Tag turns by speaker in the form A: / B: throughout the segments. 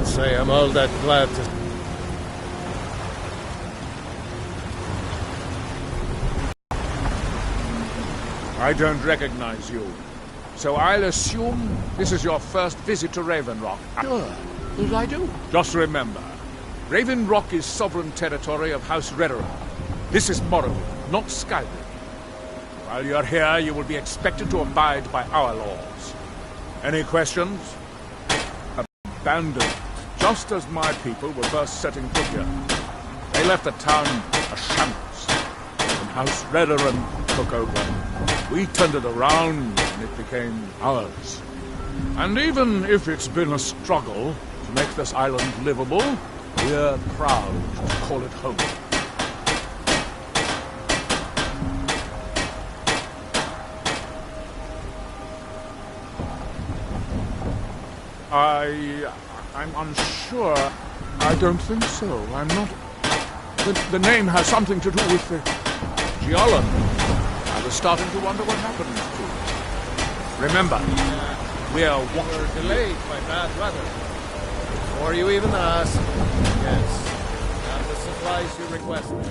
A: Can't say I'm all that glad to...
B: I don't recognize you. So I'll assume this is your first visit to Raven Rock.
A: Sure, as I do.
B: Just remember, Raven Rock is sovereign territory of House Redderer. This is Morrowind, not Skyrim. While you're here, you will be expected to abide by our laws. Any questions? Abandoned, just as my people were first setting foot here. They left the town a shambles, and House Redderer took over. We turned it around, and it became ours. And even if it's been a struggle to make this island livable, we're proud to call it home. I'm unsure. I don't think so. I'm not... The name has something to do with the... Geolon. I was starting to wonder what happened to it. Remember, we're
A: delayed by bad weather. Before you even ask. Yes. And the supplies you requested.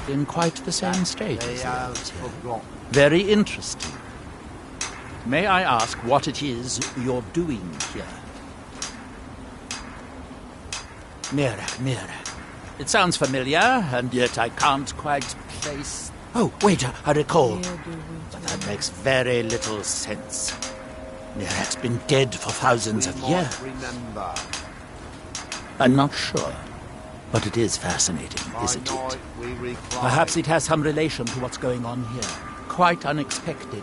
C: In quite the same state as those here. Very interesting. May I ask what it is you're doing here? Mirak. It sounds familiar, and yet I can't quite place... Oh, wait, I recall. But that makes very little sense. Mirak's been dead for thousands of years. I'm not sure. But it is fascinating, isn't it? Perhaps it has some relation to what's going on here. Quite unexpected.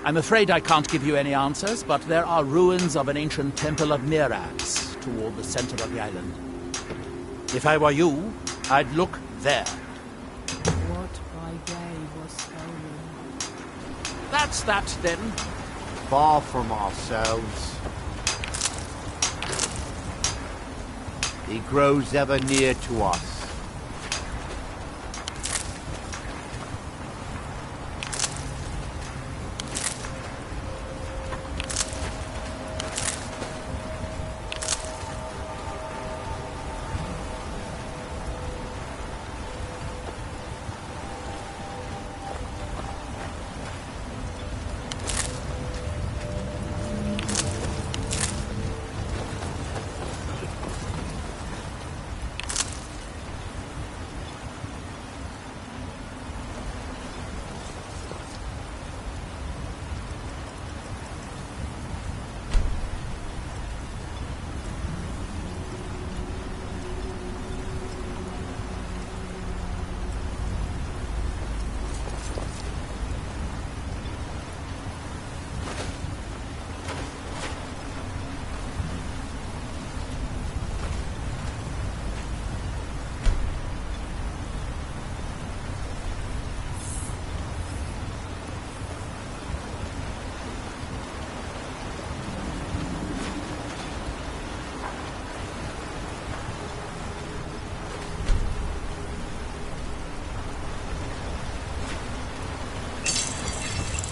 C: I'm afraid I can't give you any answers, but there are ruins of an ancient temple of Mirax toward the center of the island. If I were you, I'd look there.
D: What by day was stolen?
C: That's that, then.
E: Far from ourselves. He grows ever near to us.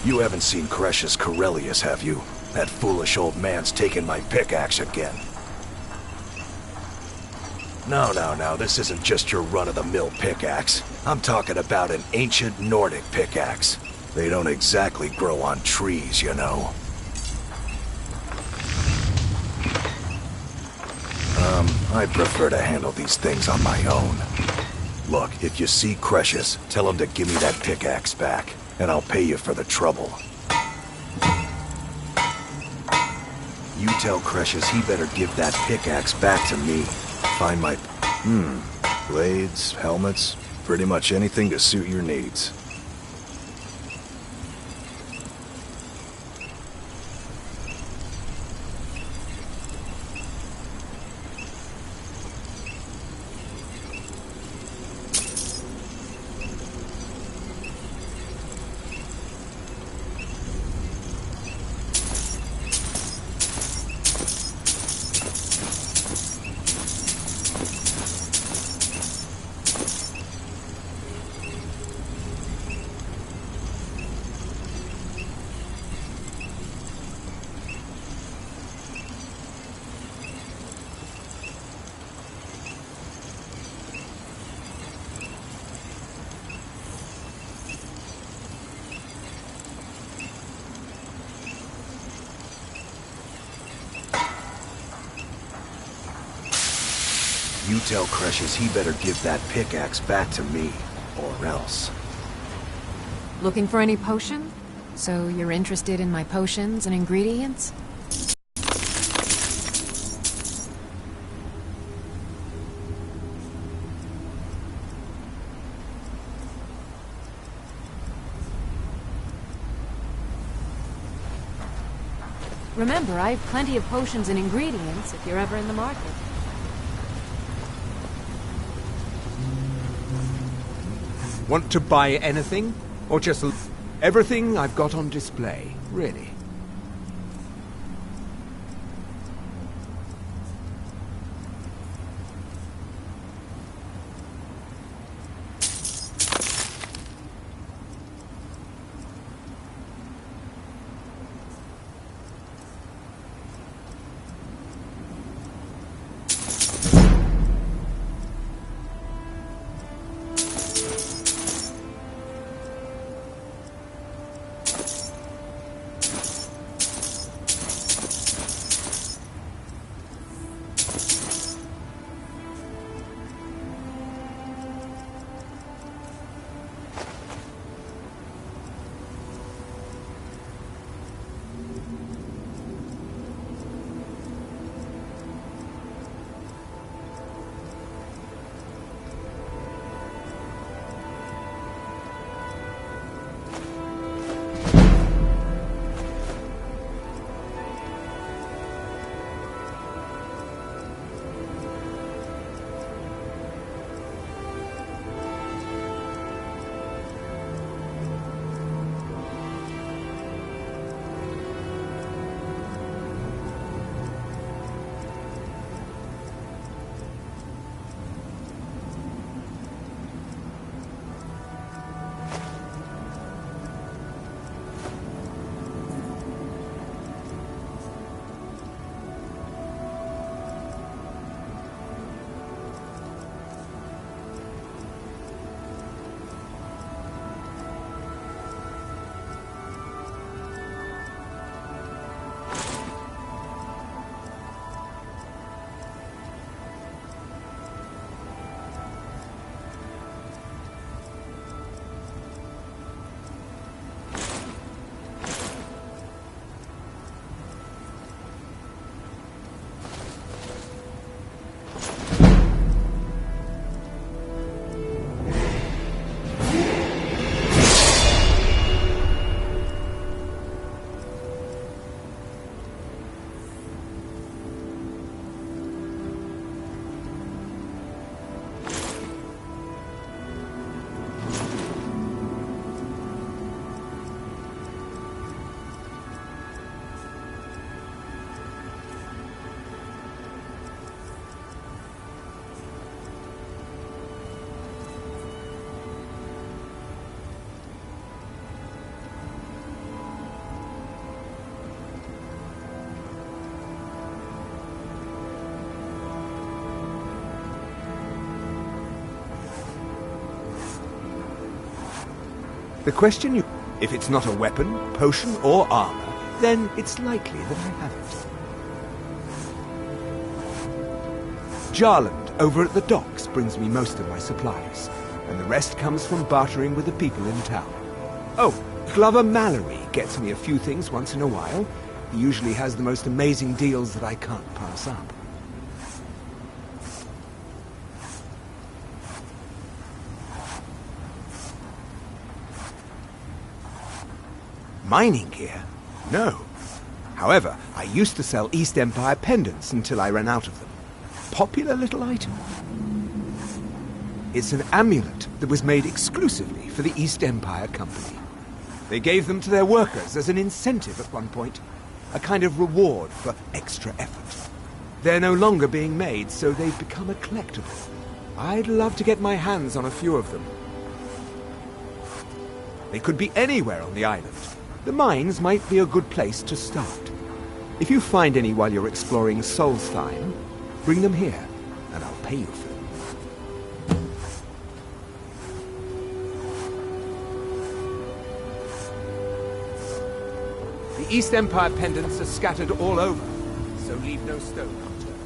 F: You haven't seen Cresh's Corellius, have you? That foolish old man's taken my pickaxe again. No, this isn't just your run-of-the-mill pickaxe. I'm talking about an ancient Nordic pickaxe. They don't exactly grow on trees, you know. I prefer to handle these things on my own. Look, if you see Cresh's, tell him to give me that pickaxe back. And I'll pay you for the trouble. You tell Cresh's he better give that pickaxe back to me. Find my... blades, helmets, pretty much anything to suit your needs. You tell Crushes he better give that pickaxe back to me, or else.
G: Looking for any potion? So you're interested in my potions and ingredients? Remember, I have plenty of potions and ingredients if you're ever in the market.
H: Want to buy anything? Or just everything I've got on display, really? The question you... If it's not a weapon, potion, or armor, then it's likely that I have it. Jarland, over at the docks, brings me most of my supplies, and the rest comes from bartering with the people in town. Oh, Glover Mallory gets me a few things once in a while. He usually has the most amazing deals that I can't pass up. Mining gear? No. However, I used to sell East Empire pendants until I ran out of them. Popular little item. It's an amulet that was made exclusively for the East Empire Company. They gave them to their workers as an incentive at one point, a kind of reward for extra effort. They're no longer being made, so they've become a collectible. I'd love to get my hands on a few of them. They could be anywhere on the island. The mines might be a good place to start. If you find any while you're exploring Solstheim, bring them here, and I'll pay you for them. The East Empire pendants are scattered all over, so leave no stone unturned.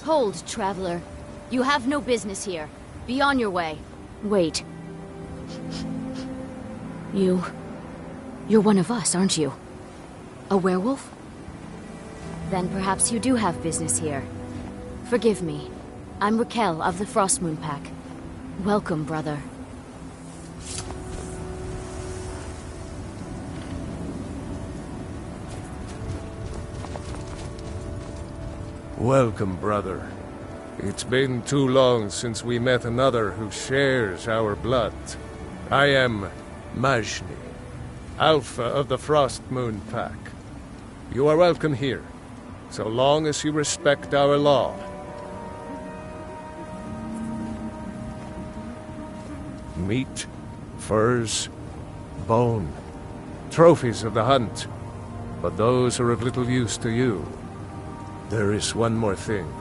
I: Hold, traveler. You have no business here. Be on your way. Wait. You're one of us, aren't you? A werewolf? Then perhaps you do have business here. Forgive me. I'm Raquel of the Frostmoon Pack. Welcome, brother.
A: Welcome, brother. It's been too long since we met another who shares our blood. I am Majni, Alpha of the Frostmoon Pack. You are welcome here, so long as you respect our law. Meat, furs, bone, trophies of the hunt, but those are of little use to you. There is one more thing.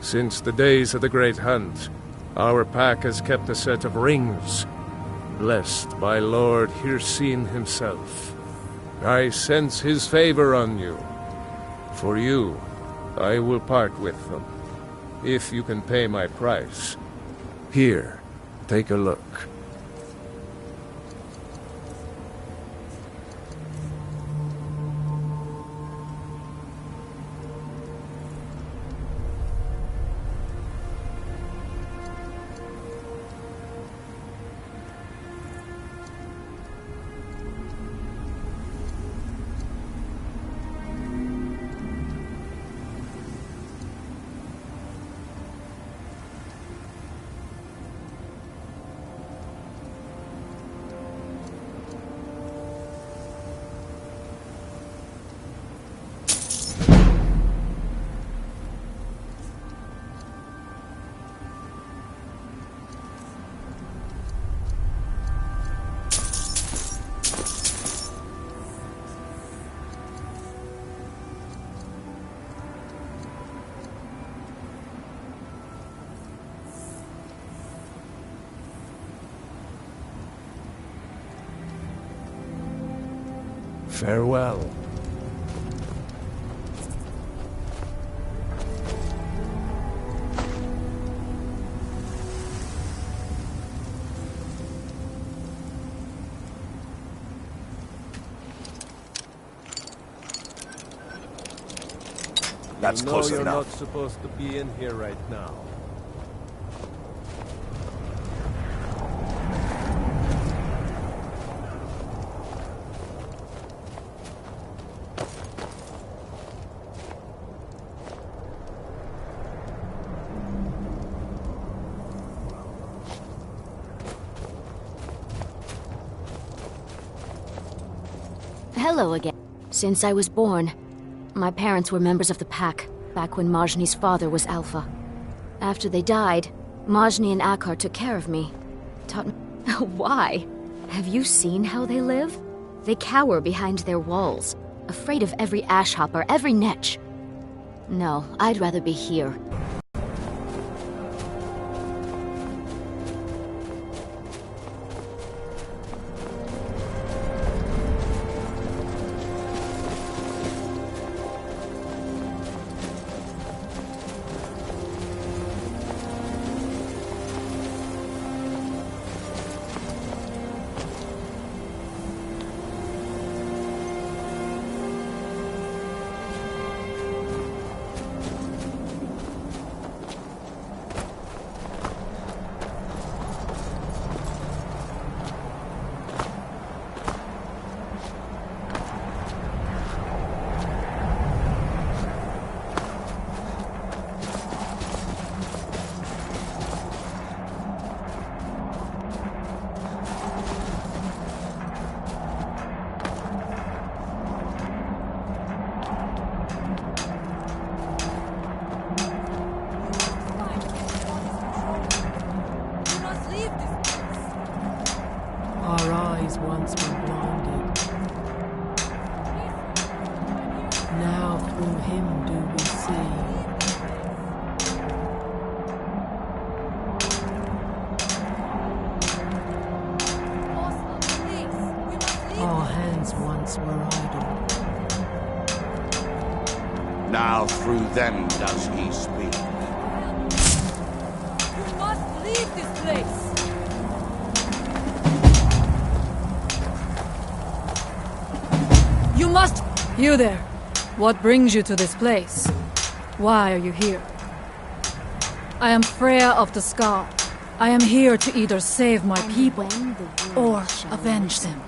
A: Since the days of the Great Hunt, our pack has kept a set of rings, blessed by Lord Hircine himself. I sense his favor on you. For you, I will part with them, if you can pay my price. Here, take a look. Farewell.
F: That's close
A: you're
F: enough.
A: Not supposed to be in here right now.
I: Hello again. Since I was born, my parents were members of the pack, back when Majni's father was Alpha. After they died, Majni and Akar took care of me. Taught me... Why? Have you seen how they live? They cower behind their walls, afraid of every ash hopper, every netch. No, I'd rather be here.
D: Our eyes once were blinded. Now through him do we see. Our hands once were idle.
E: Now through them does he speak.
D: leave this place! You must... You there. What brings you to this place? Why are you here? I am Freya of the Scar. I am here to either save my people or avenge them.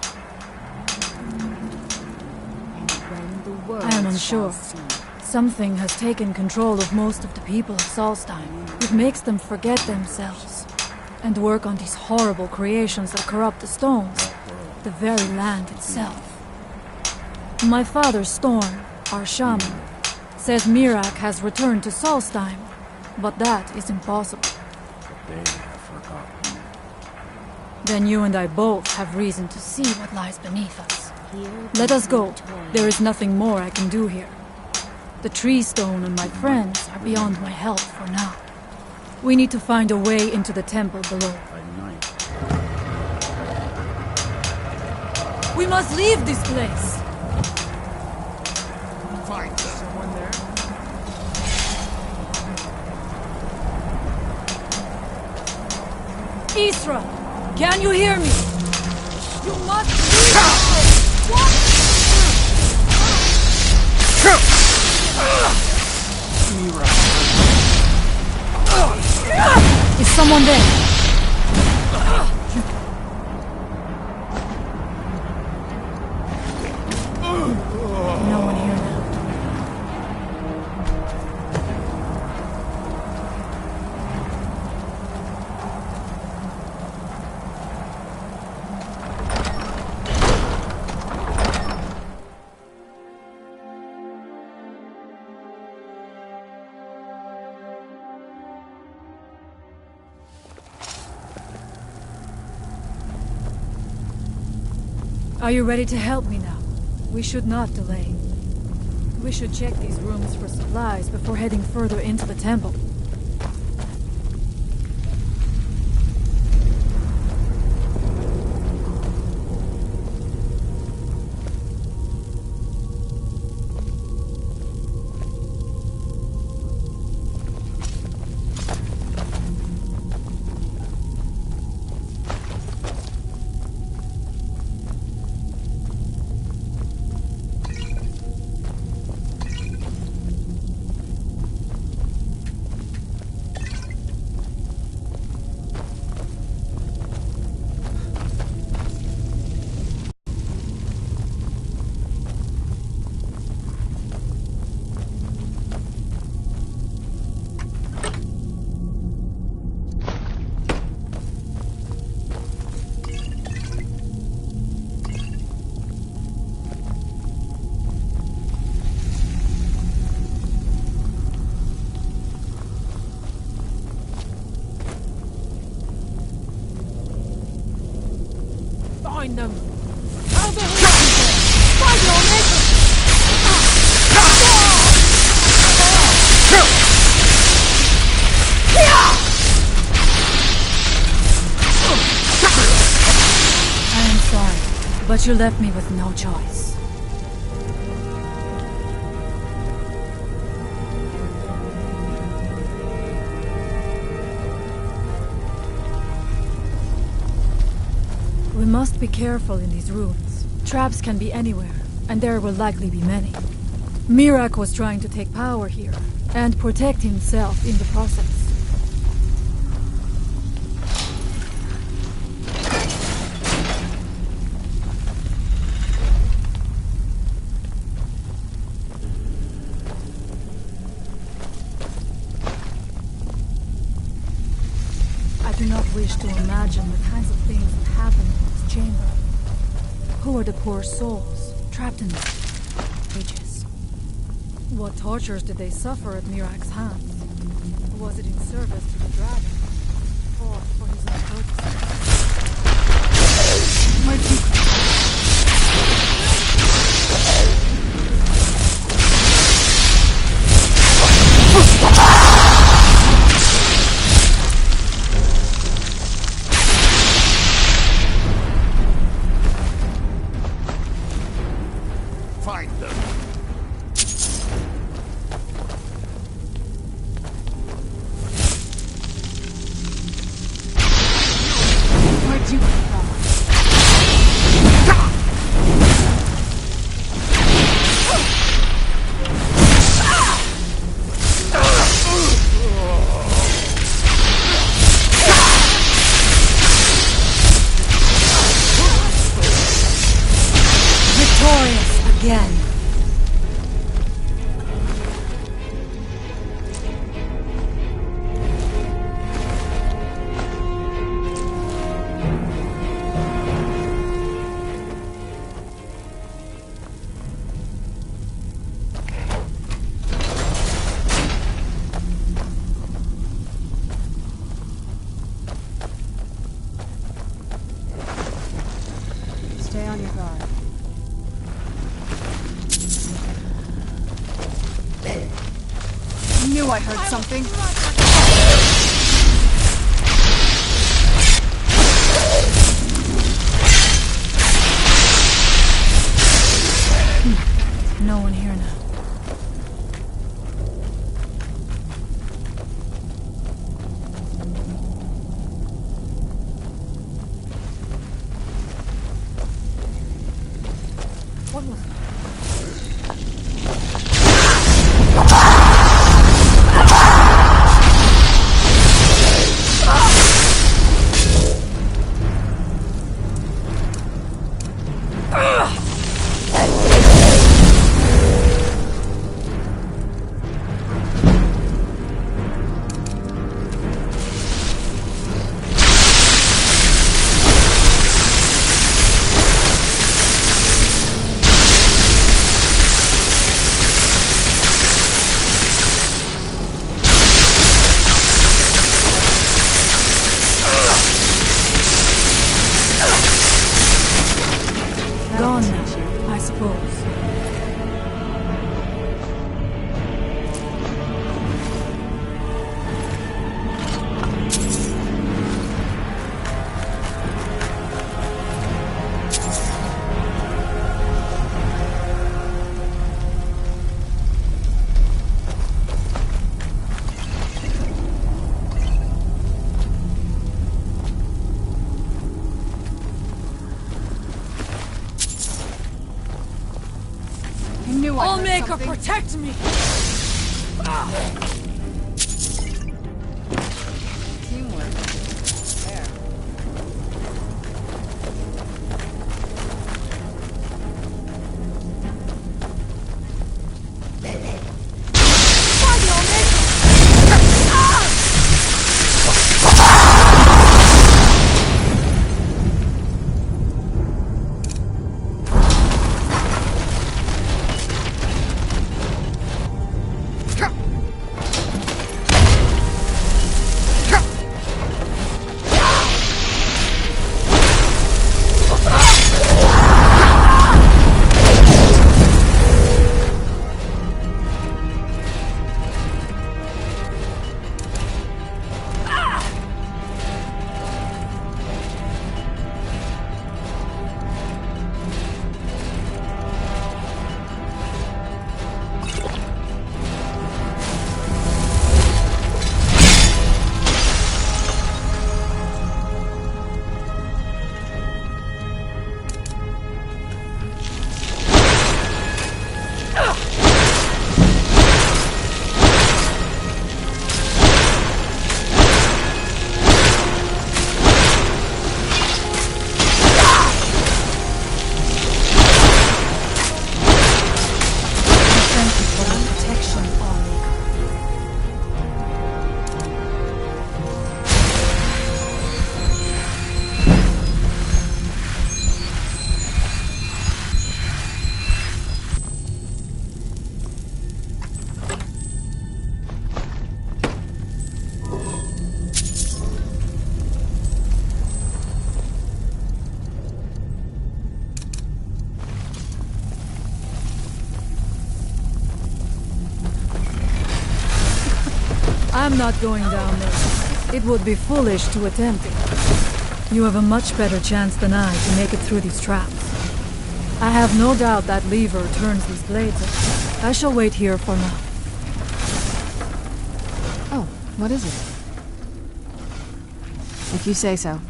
D: I am unsure. Something has taken control of most of the people of Solstheim. It makes them forget themselves and work on these horrible creations that corrupt the stones, the very land itself. My father, Storm, our shaman, says Mirak has returned to Solstheim, but that is impossible.
B: They have forgotten.
D: Then you and I both have reason to see what lies beneath us. Let us go. There is nothing more I can do here. The tree stone and my friends are beyond my help for now. We need to find a way into the temple below. We must leave this place!
B: Find someone there?
D: Isra! Can you hear me? You must leave this place! What? Is someone there? No one here now. Are you ready to help me now? We should not delay. We should check these rooms for supplies before heading further into the temple. Find them! How the hell? Find your mission! I am sorry, but you left me with no choice. We must be careful in these rooms. Traps can be anywhere, and there will likely be many. Mirak was trying to take power here, and protect himself in the process. I do not wish to imagine the kinds of things that happen in this chamber. Who are the poor souls trapped in these cages? What tortures did they suffer at Mirak's hands? Was it in service to the dragon? Or for his own purposes? My people.
B: Find them.
G: heard something.
D: No one here now. What was that? Gone now, I suppose. Allmaker, protect me!
G: Teamwork. There. I'm not going down there. It would be foolish to attempt it. You have a much better chance than I to make it through these traps. I have no doubt that lever turns these blades up. I shall wait here for now. Oh, what is it? If you say so.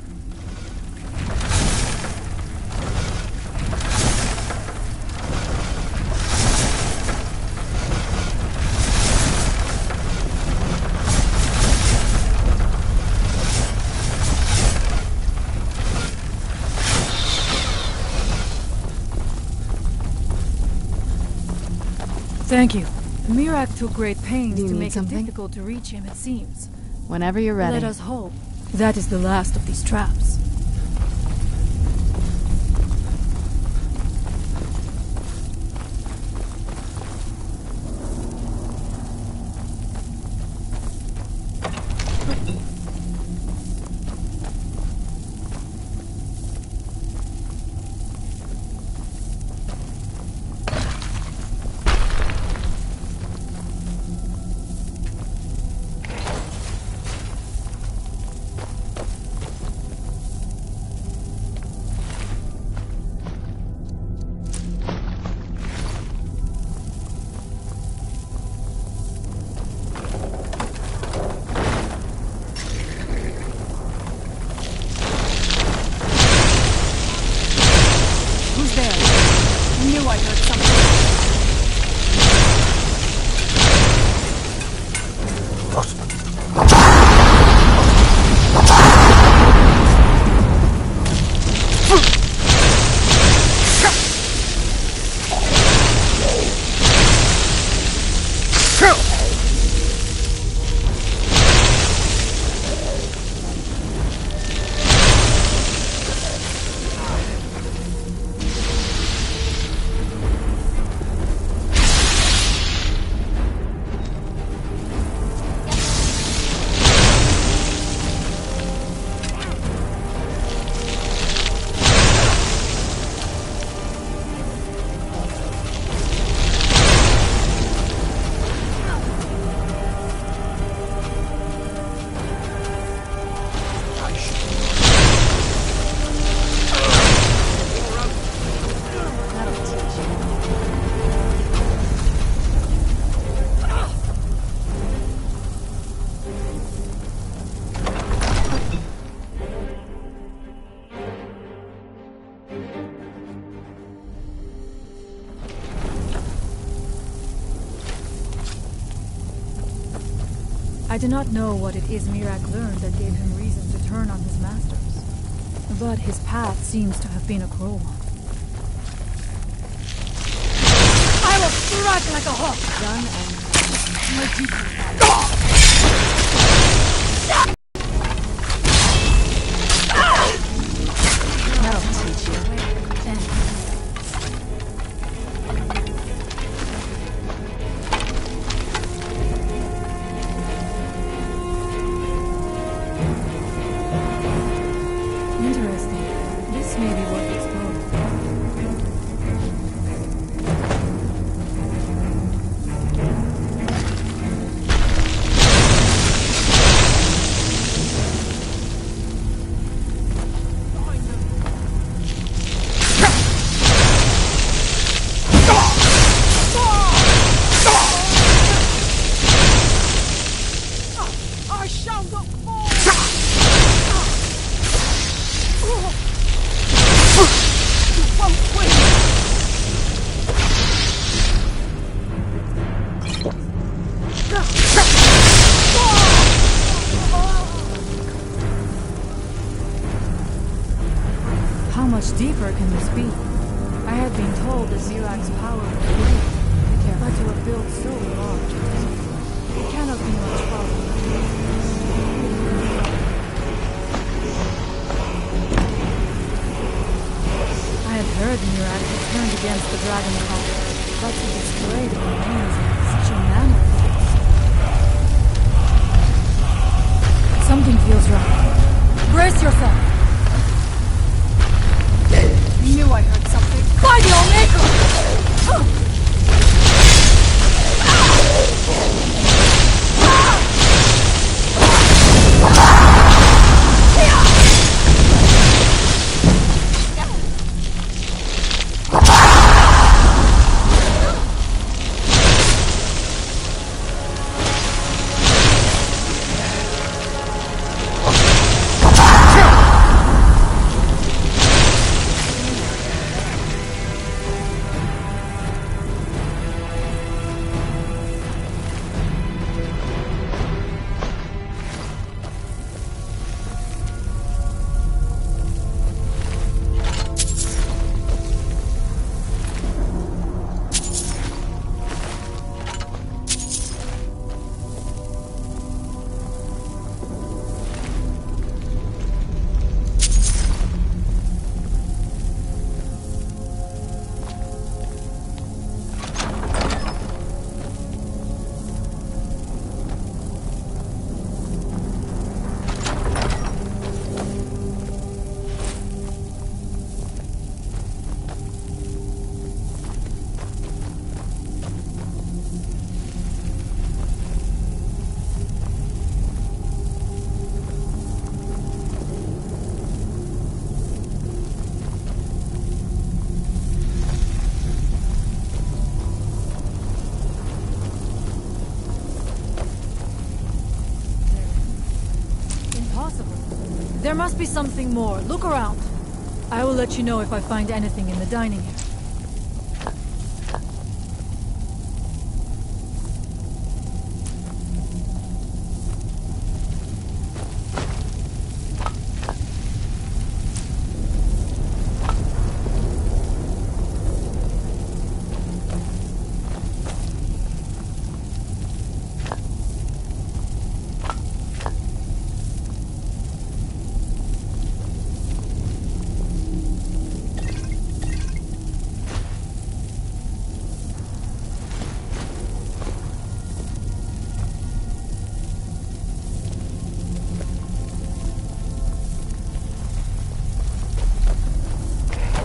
D: Thank you. Mirak took great pains
G: You
D: to
G: need
D: make it
G: something?
D: difficult to reach him, it seems.
G: Whenever you're ready.
D: Let us hope that is the last of these traps.
G: I do not know what it is Mirak learned that gave him reason to turn on his masters. But his path seems to have been a cruel one. I will strike like a hawk! Done and done. My duty. That'll teach you. Interesting. This may be worth exploring.
J: I shall not fall! You won't win!
G: How much deeper can this be? I had been told that Mirak's power was great, but to have built so large, it cannot be much farther. I had heard Mirak had turned against the dragon cult, but to display the remains in such a manner. Something feels wrong. Brace yourself!
J: I knew I heard something.
G: By the Omega! There must be something more. Look around. I will let you know if I find anything in the dining area.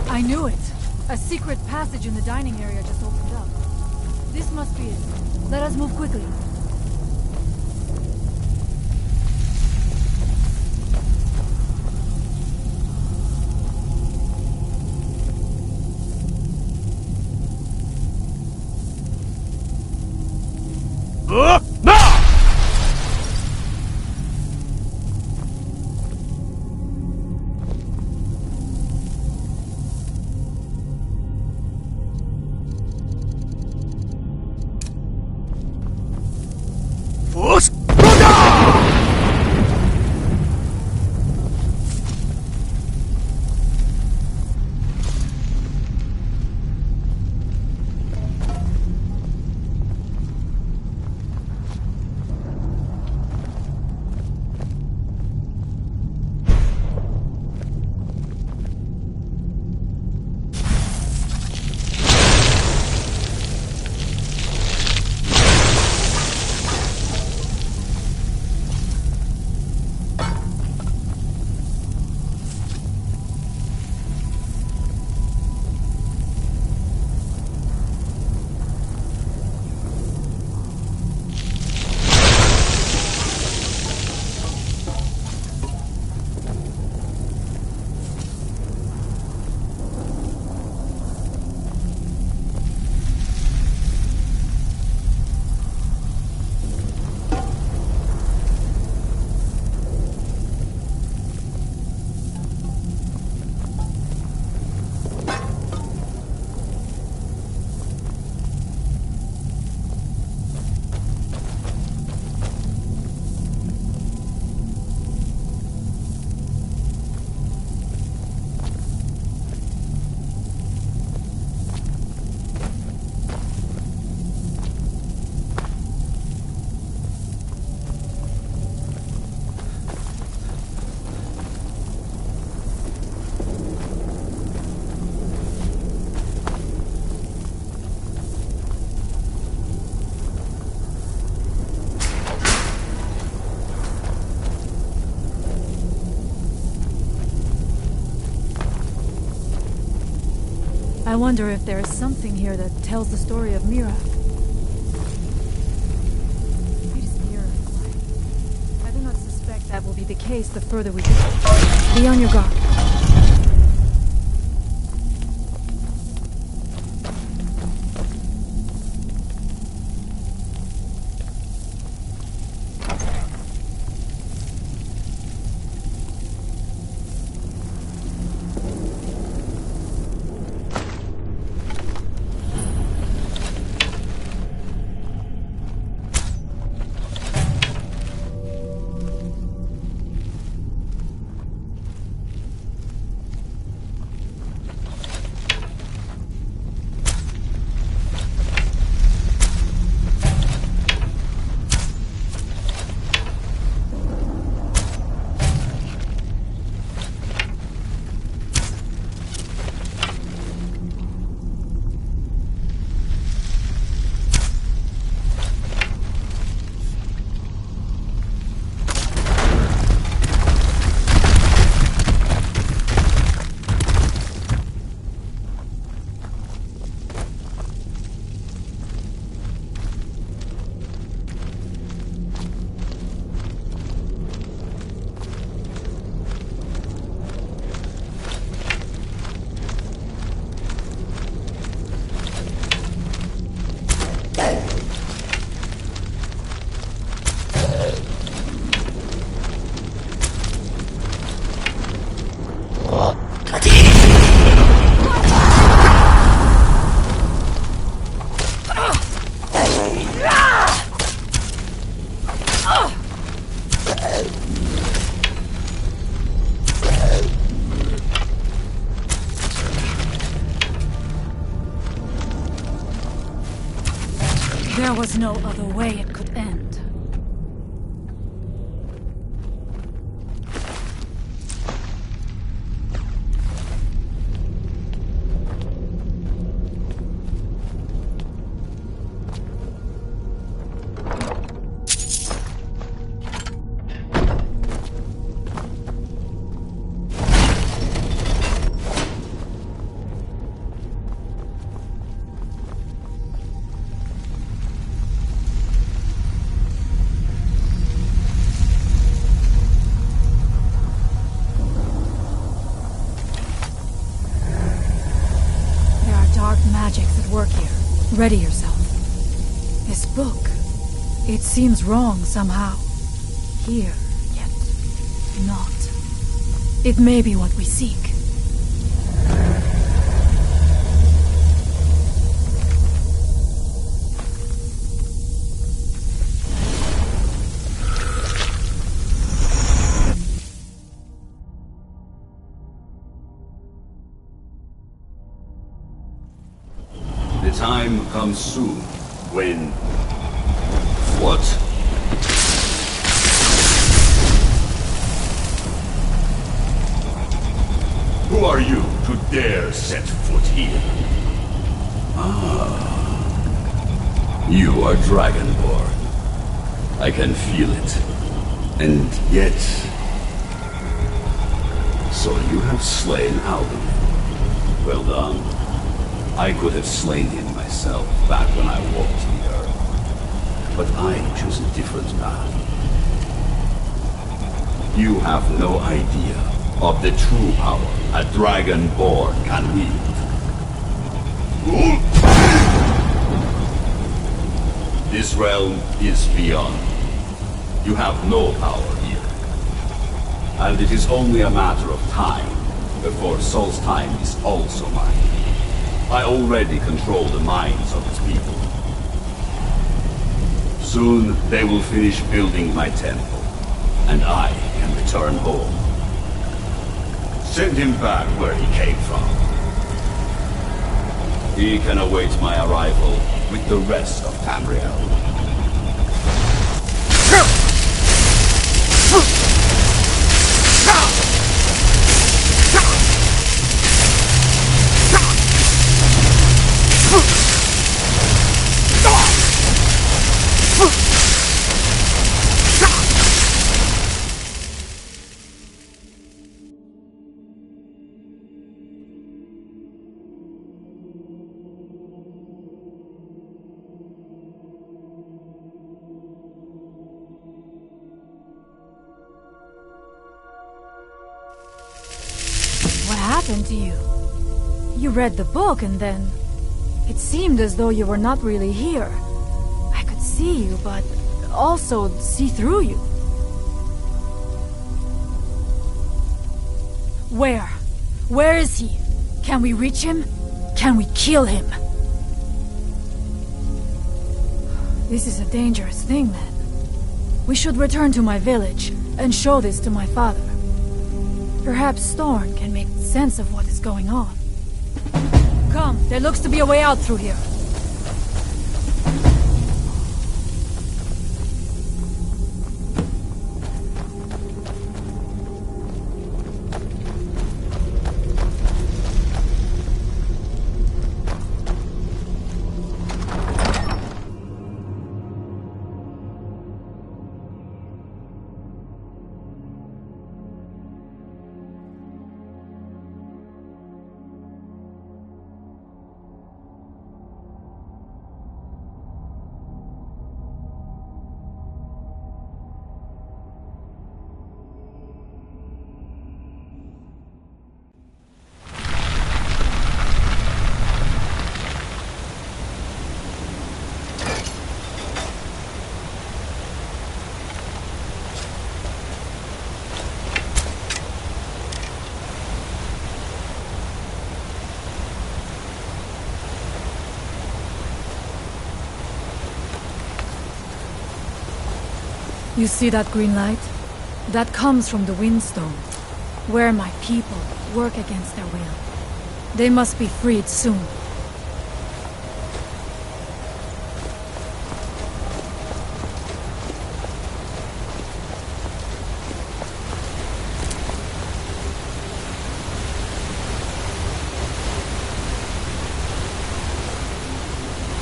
G: I knew it! A secret passage in the dining area just opened up. This must be it. Let us move quickly.
D: I wonder if there is something here that tells the story of Mira. It is the Earth. I do not suspect that will be the case the further we go. Be on your guard. There was no other way it could end. Ready yourself. This book, it seems wrong somehow. Here, yet not. It may be what we seek.
K: The time comes soon when... What? Who are you to dare set foot here? Ah. You are Dragonborn. I can feel it. And yet... So you have slain Alden. Well done. I could have slain him myself back when I walked the earth. But I choose a different path. You have no idea of the true power a Dragonborn can wield. This realm is beyond. You have no power here. And it is only a matter of time before Solstheim is also mine. I already control the minds of its people. Soon they will finish building my temple, and I can return home. Send him back where he came from. He can await my arrival with the rest of Tamriel.
D: happened to you? You read the book and then... It seemed as though you were not really here. I could see you, but also see through you. Where? Where is he? Can we reach him? Can we kill him? This is a dangerous thing, then. We should return to my village and show this to my father. Perhaps Thorn can make sense of what is going on. Come, there looks to be a way out through here. You see that green light? That comes from the Windstone, where my people work against their will. They must be freed soon.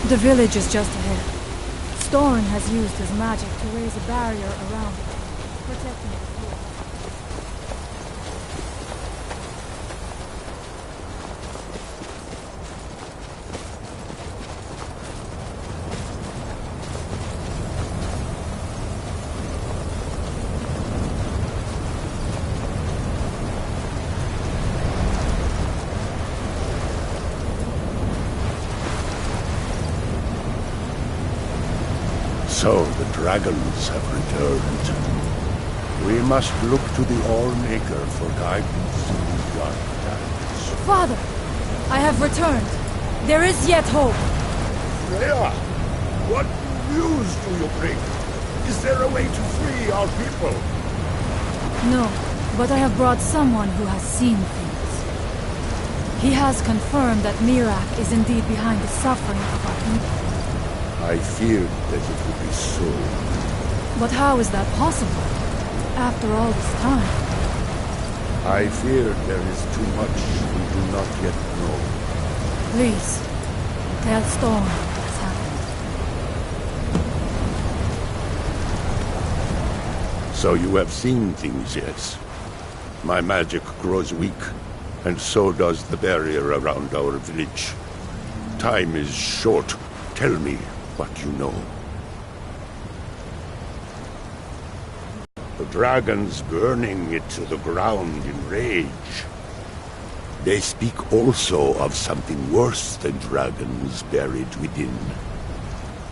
D: The village is just ahead. Storn has used his magic to raise a barrier around it, protecting it here.
L: So the dragons have returned. We must look to the All-Maker for guidance in these dark times.
D: Father, I have returned. There is yet hope.
L: Freya, what news do you bring? Is there a way to free our people?
D: No, but I have brought someone who has seen things. He has confirmed that Mirak is indeed behind the suffering of our people.
L: I feared that it would be so.
D: But how is that possible? After all this time?
L: I feared there is too much we do not yet know.
D: Please, tell Storm what has happened.
L: So you have seen things, yes? My magic grows weak, and so does the barrier around our village. Time is short. Tell me what you know. The dragons burning it to the ground in rage. They speak also of something worse than dragons buried within.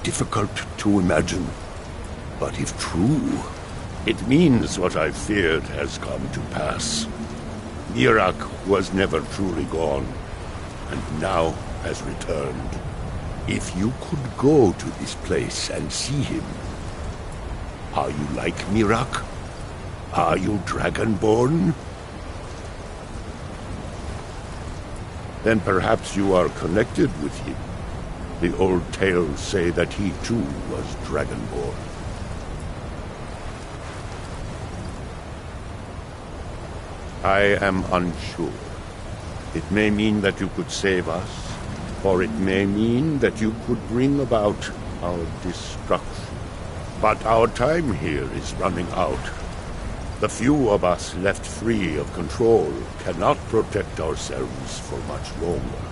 L: Difficult to imagine, but if true, it means what I feared has come to pass. Mirak was never truly gone, and now has returned. If you could go to this place and see him, are you like Mirak? Are you dragonborn? Then perhaps you are connected with him. The old tales say that he too was dragonborn. I am unsure. It may mean that you could save us, or it may mean that you could bring about our destruction. But our time here is running out. The few of us left free of control cannot protect ourselves for much longer.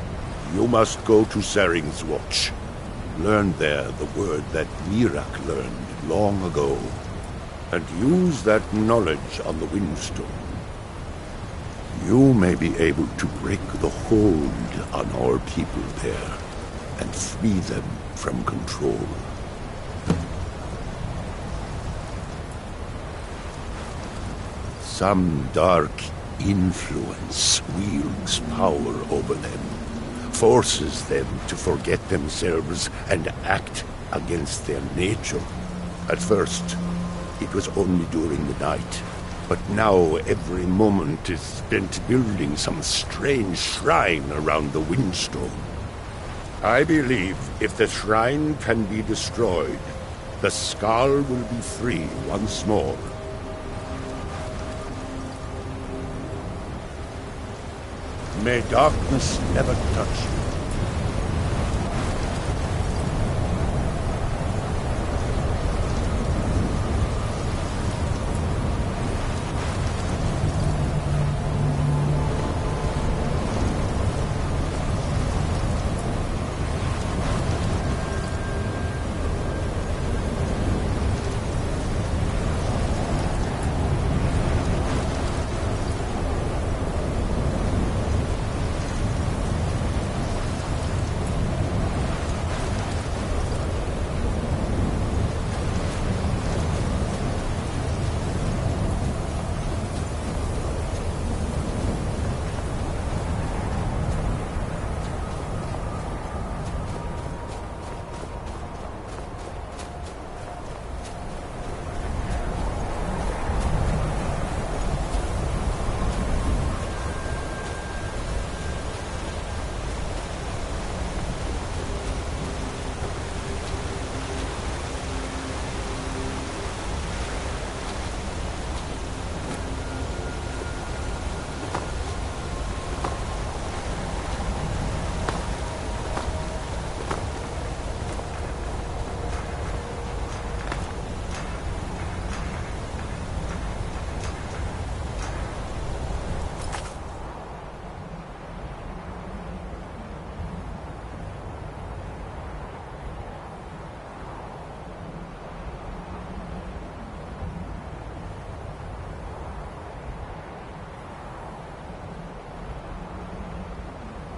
L: You must go to Saring's Watch. Learn there the word that Mirak learned long ago, and use that knowledge on the Windstone. You may be able to break the hold on our people there and free them from control. Some dark influence wields power over them, forces them to forget themselves and act against their nature. At first, it was only during the night, but now every moment is spent building some strange shrine around the Windstone. I believe if the shrine can be destroyed, the Skull will be free once more. May darkness never touch you.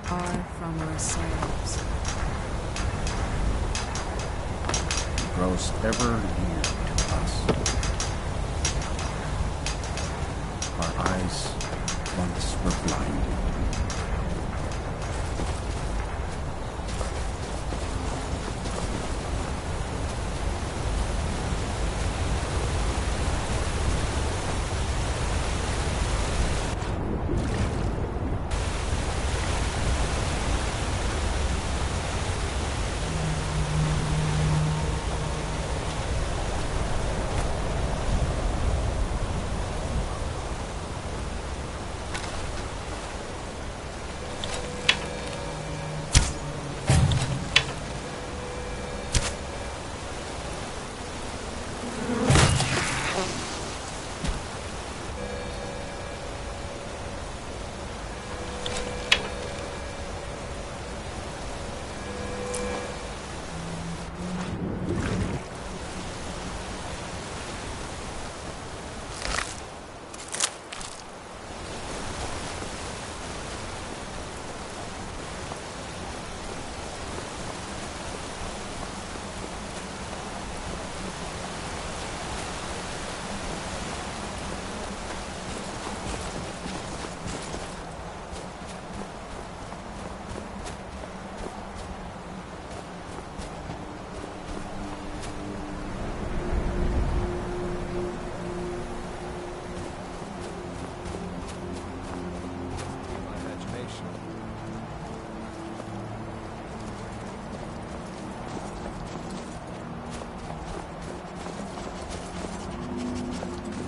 M: Far from ourselves.
N: Grows ever near to us. Our eyes once were blinded.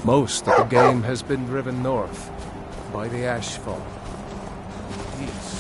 A: Most of the game has been driven north by the Ashfall. East.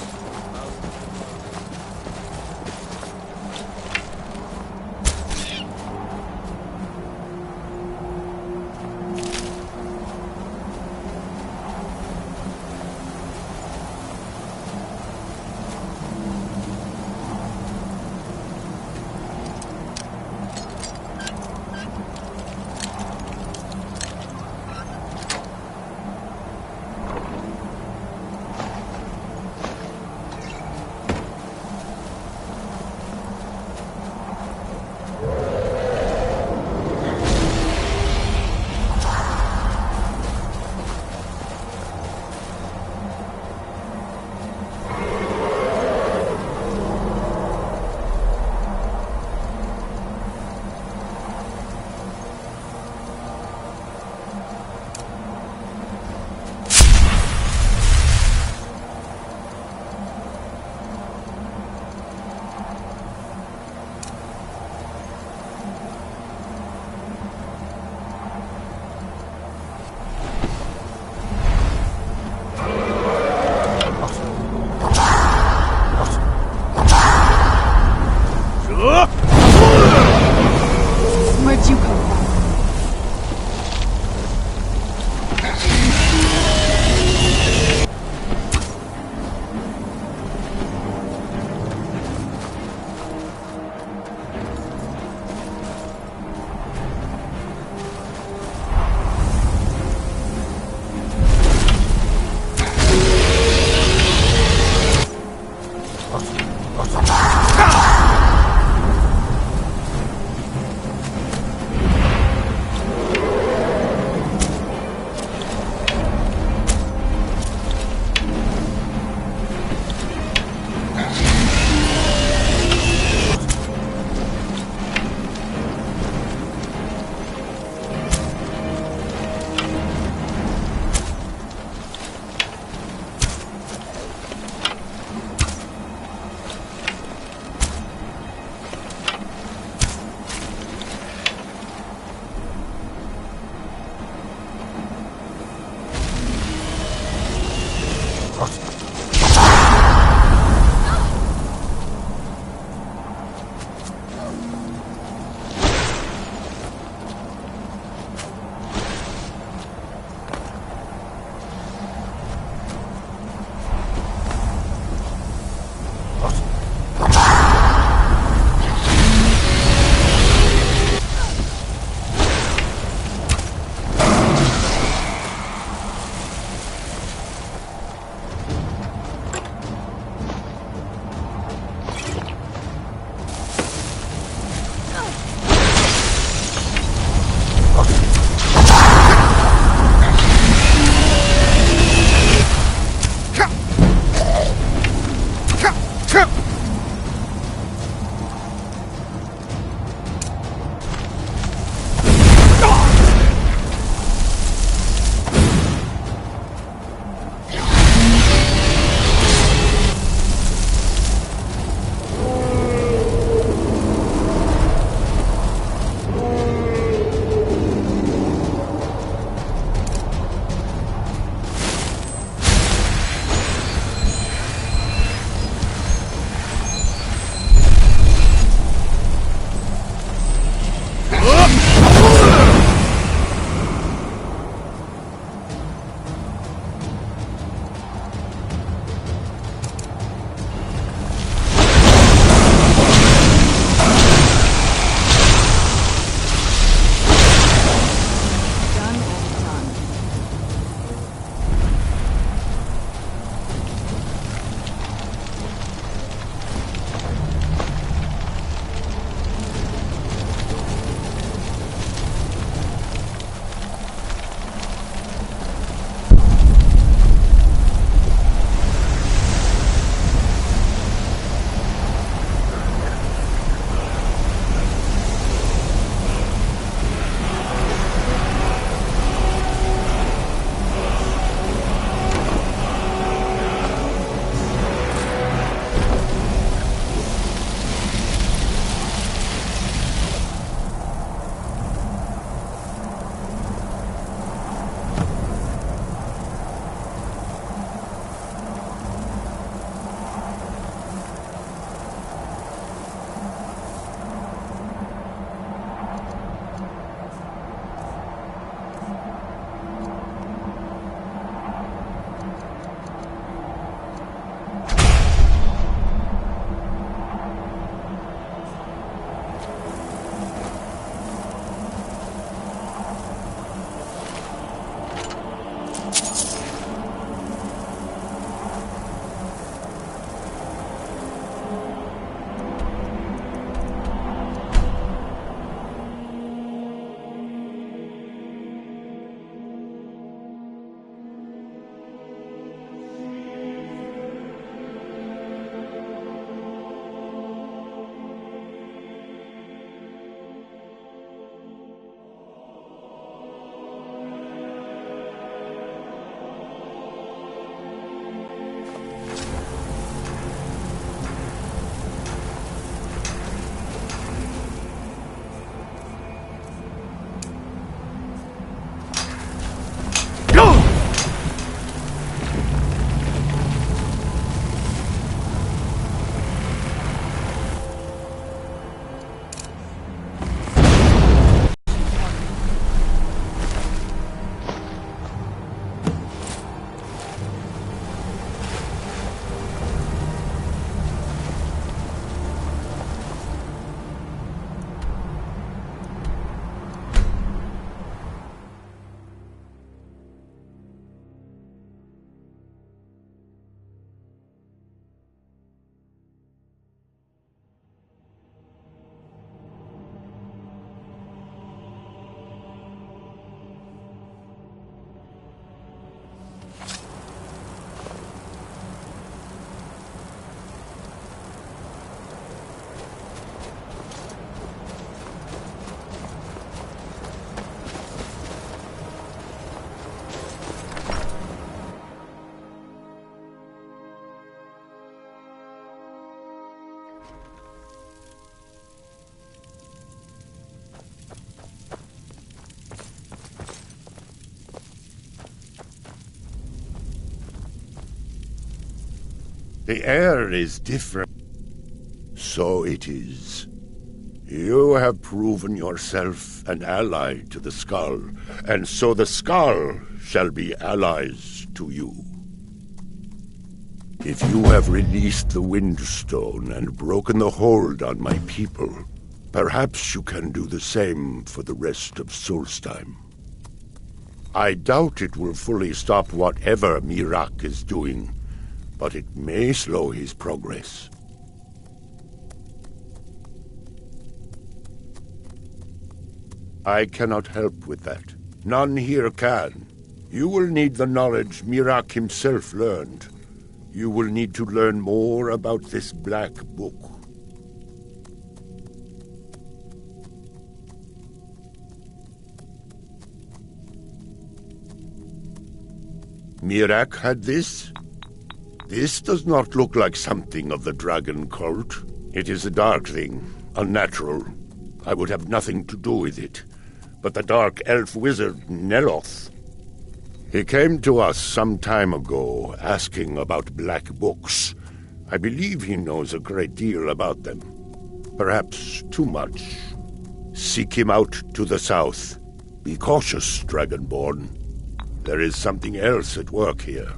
L: The air is different. So it is. You have proven yourself an ally to the Skull, and so the Skull shall be allies to you. If you have released the Windstone and broken the hold on my people, perhaps you can do the same for the rest of Solstheim. I doubt it will fully stop whatever Miraak is doing, but it may slow his progress. I cannot help with that. None here can. You will need the knowledge Miraak himself learned. You will need to learn more about this Black Book. Miraak had this? This does not look like something of the dragon cult. It is a dark thing, unnatural. I would have nothing to do with it. But the dark elf wizard Neloth. He came to us some time ago, asking about black books. I believe he knows a great deal about them. Perhaps too much. Seek him out to the south. Be cautious, Dragonborn. There is something else at work here.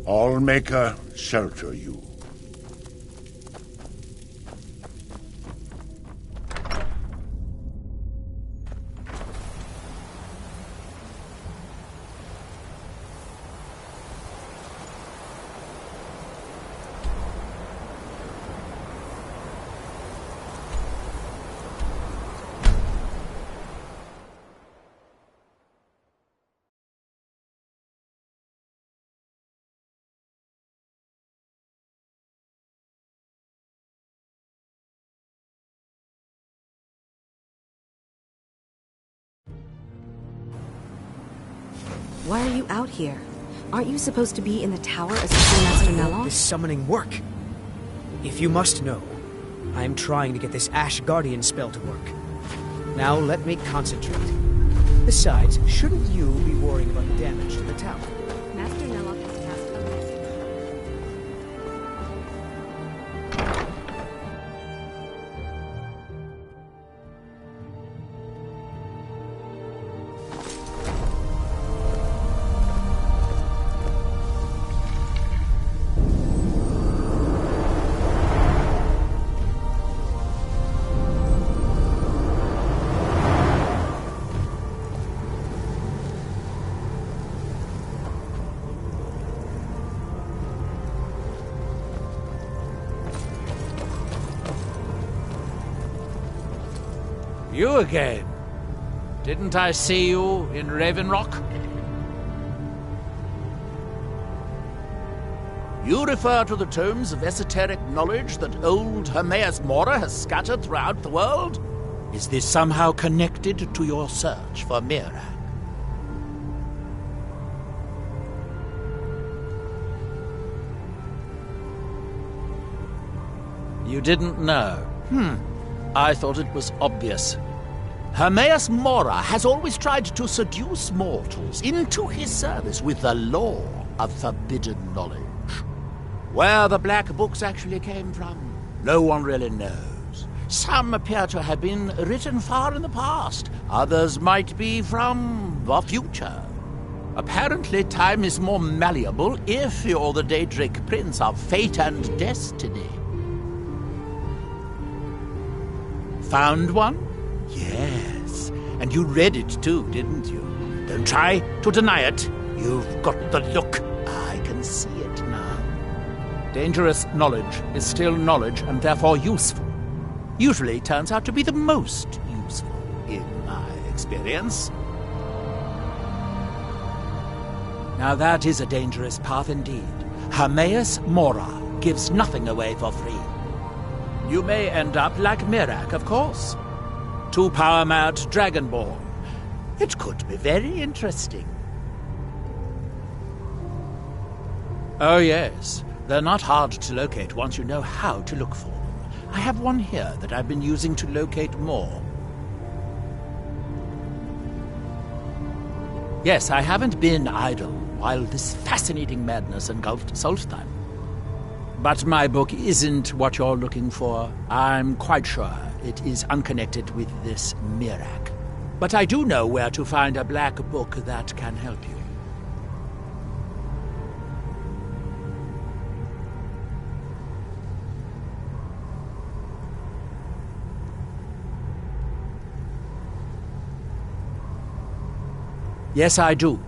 L: Allmaker shelter you.
O: Why are you out here? Aren't you supposed to be in the tower assisting Master Neloth?
P: This summoning work. If you must know, I am trying to get this Ash Guardian spell to work. Now let me concentrate. Besides, shouldn't you be worrying about the damage to the tower?
O: Master Neloth has cast a message.
C: You again? Didn't I see you in Ravenrock? You refer to the tomes of esoteric knowledge that old Hermaeus Mora has scattered throughout the world? Is this somehow connected to your search for Miraak? You didn't know? I thought it was obvious. Hermaeus Mora has always tried to seduce mortals into his service with the lore of forbidden knowledge. Where the black books actually came from, no one really knows. Some appear to have been written far in the past. Others might be from the future. Apparently, time is more malleable if you're the Daedric Prince of Fate and Destiny. Found one? Yes. And you read it too, didn't you? Don't try to deny it. You've got the look. I can see it now. Dangerous knowledge is still knowledge and therefore useful. Usually turns out to be the most useful, in my experience. Now that is a dangerous path indeed. Hermaeus Mora gives nothing away for free. You may end up like Miraak, of course. Too power-mad Dragonborn. It could be very interesting. Oh yes, they're not hard to locate once you know how to look for them. I have one here that I've been using to locate more. Yes, I haven't been idle while this fascinating madness engulfed Solstheim. But my book isn't what you're looking for. I'm quite sure it is unconnected with this Mirak. But I do know where to find a black book that can help you. Yes, I do.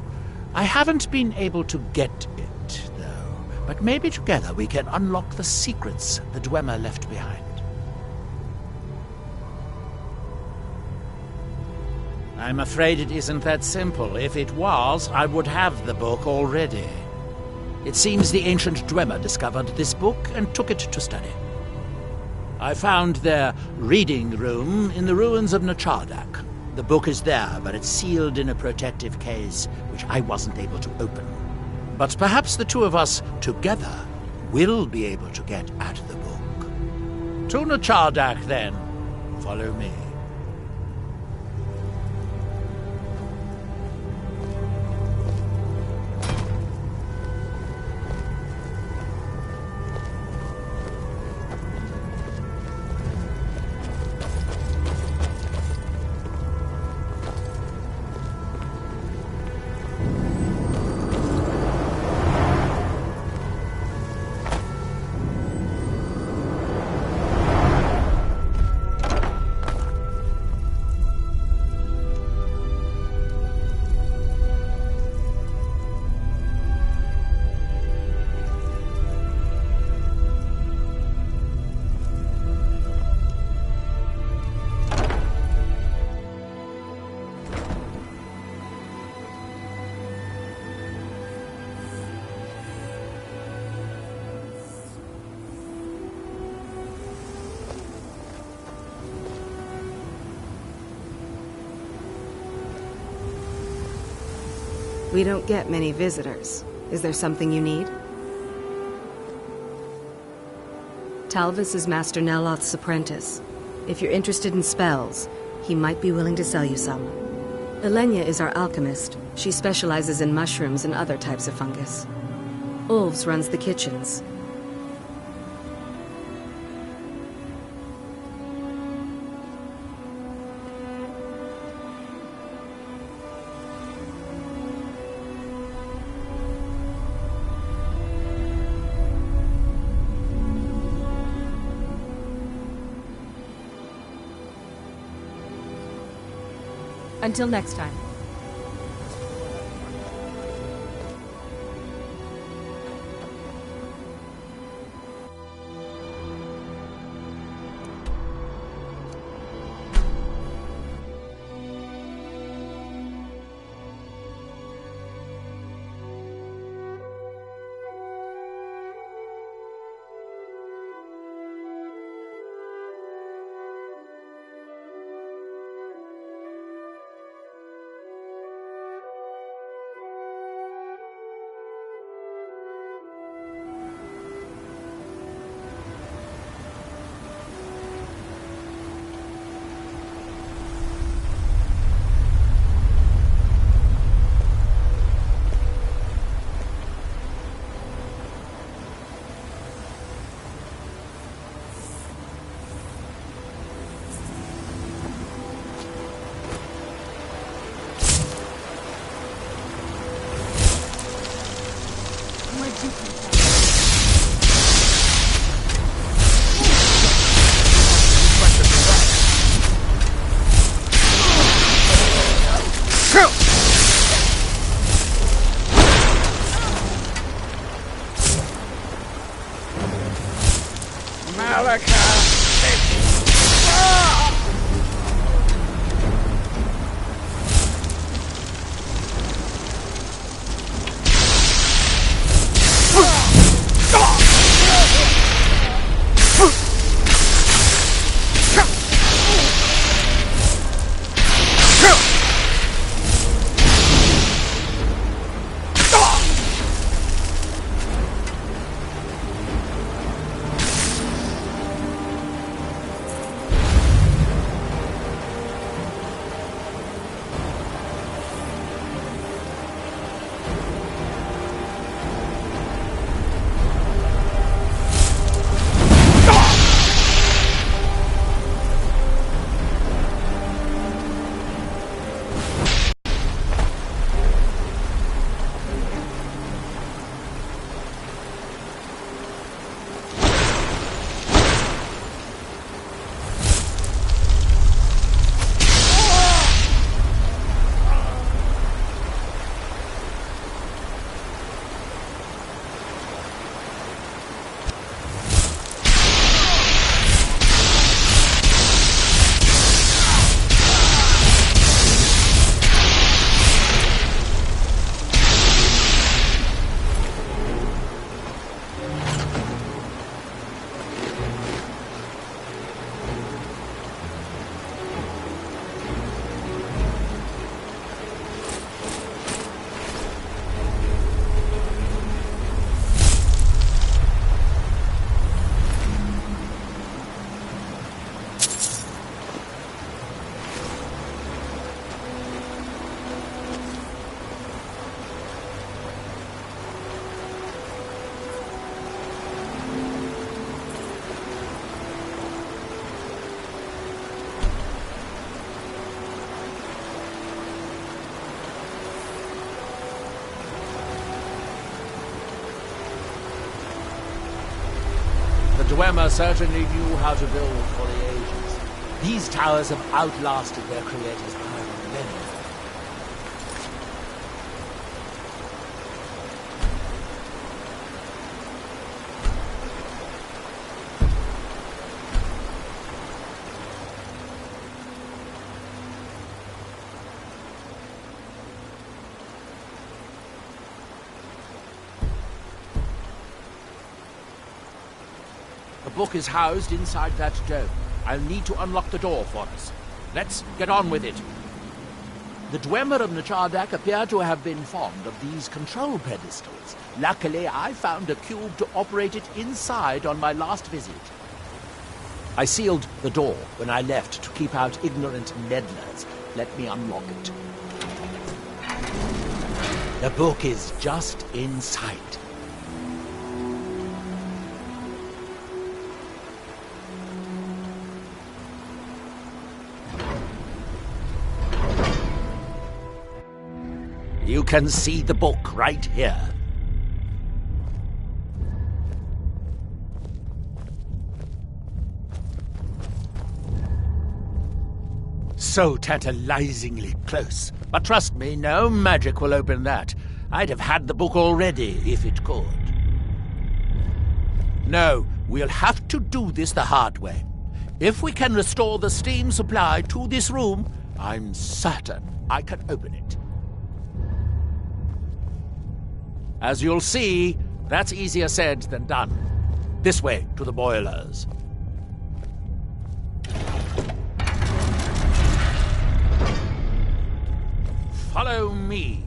C: I haven't been able to get it, though. But maybe together we can unlock the secrets the Dwemer left behind. I'm afraid it isn't that simple. If it was, I would have the book already. It seems the ancient Dwemer discovered this book and took it to study. I found their reading room in the ruins of Nachardak. The book is there, but it's sealed in a protective case, which I wasn't able to open. But perhaps the two of us, together, will be able to get at the book. To Nachardak, then. Follow me.
O: We don't get many visitors. Is there something you need? Talvis is Master Neloth's apprentice. If you're interested in spells, he might be willing to sell you some. Elenia is our alchemist. She specializes in mushrooms and other types of fungus. Ulves runs the kitchens.
J: Until next time.
C: Dwemer certainly knew how to build for the ages. These towers have outlasted their creators by millennia. The book is housed inside that dome. I'll need to unlock the door for us. Let's get on with it. The Dwemer of Nachardak appear to have been fond of these control pedestals. Luckily, I found a cube to operate it inside on my last visit. I sealed the door when I left to keep out ignorant meddlers. Let me unlock it. The book is just in sight. You can see the book right here. So tantalizingly close. But trust me, no magic will open that. I'd have had the book already if it could. No, we'll have to do this the hard way. If we can restore the steam supply to this room, I'm certain I can open it. As you'll see, that's easier said than done. This way to the boilers. Follow me.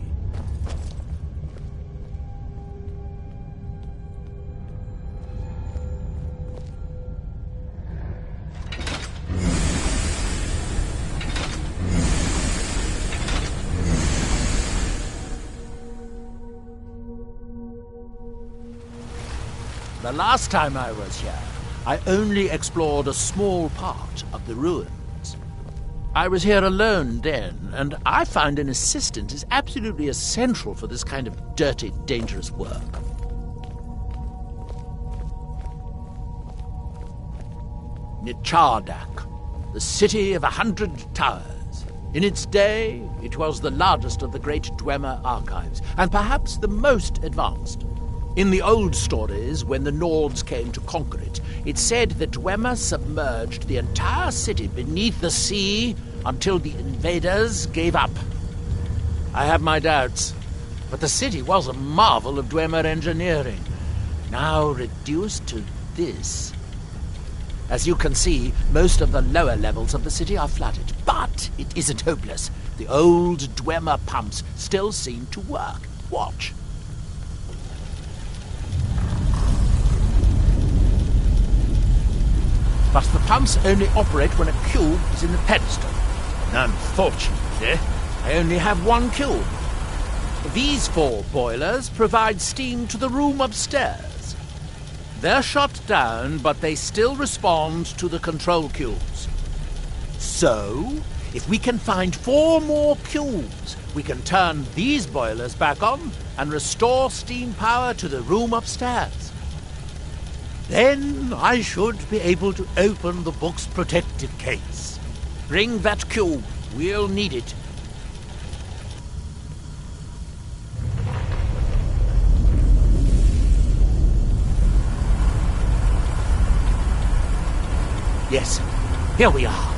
C: The last time I was here, I only explored a small part of the ruins. I was here alone then, and I find an assistant is absolutely essential for this kind of dirty, dangerous work. Nachardak, the city of 100 towers. In its day, it was the largest of the great Dwemer archives, and perhaps the most advanced. In the old stories, when the Nords came to conquer it, it's said that Dwemer submerged the entire city beneath the sea until the invaders gave up. I have my doubts, but the city was a marvel of Dwemer engineering, now reduced to this. As you can see, most of the lower levels of the city are flooded, but it isn't hopeless. The old Dwemer pumps still seem to work. Watch. But the pumps only operate when a cube is in the pedestal. Unfortunately, I only have one cube. These 4 boilers provide steam to the room upstairs. They're shut down, but they still respond to the control cubes. So, if we can find 4 more cubes, we can turn these boilers back on and restore steam power to the room upstairs. Then I should be able to open the book's protective case. Bring that cube. We'll need it. Yes, here we are.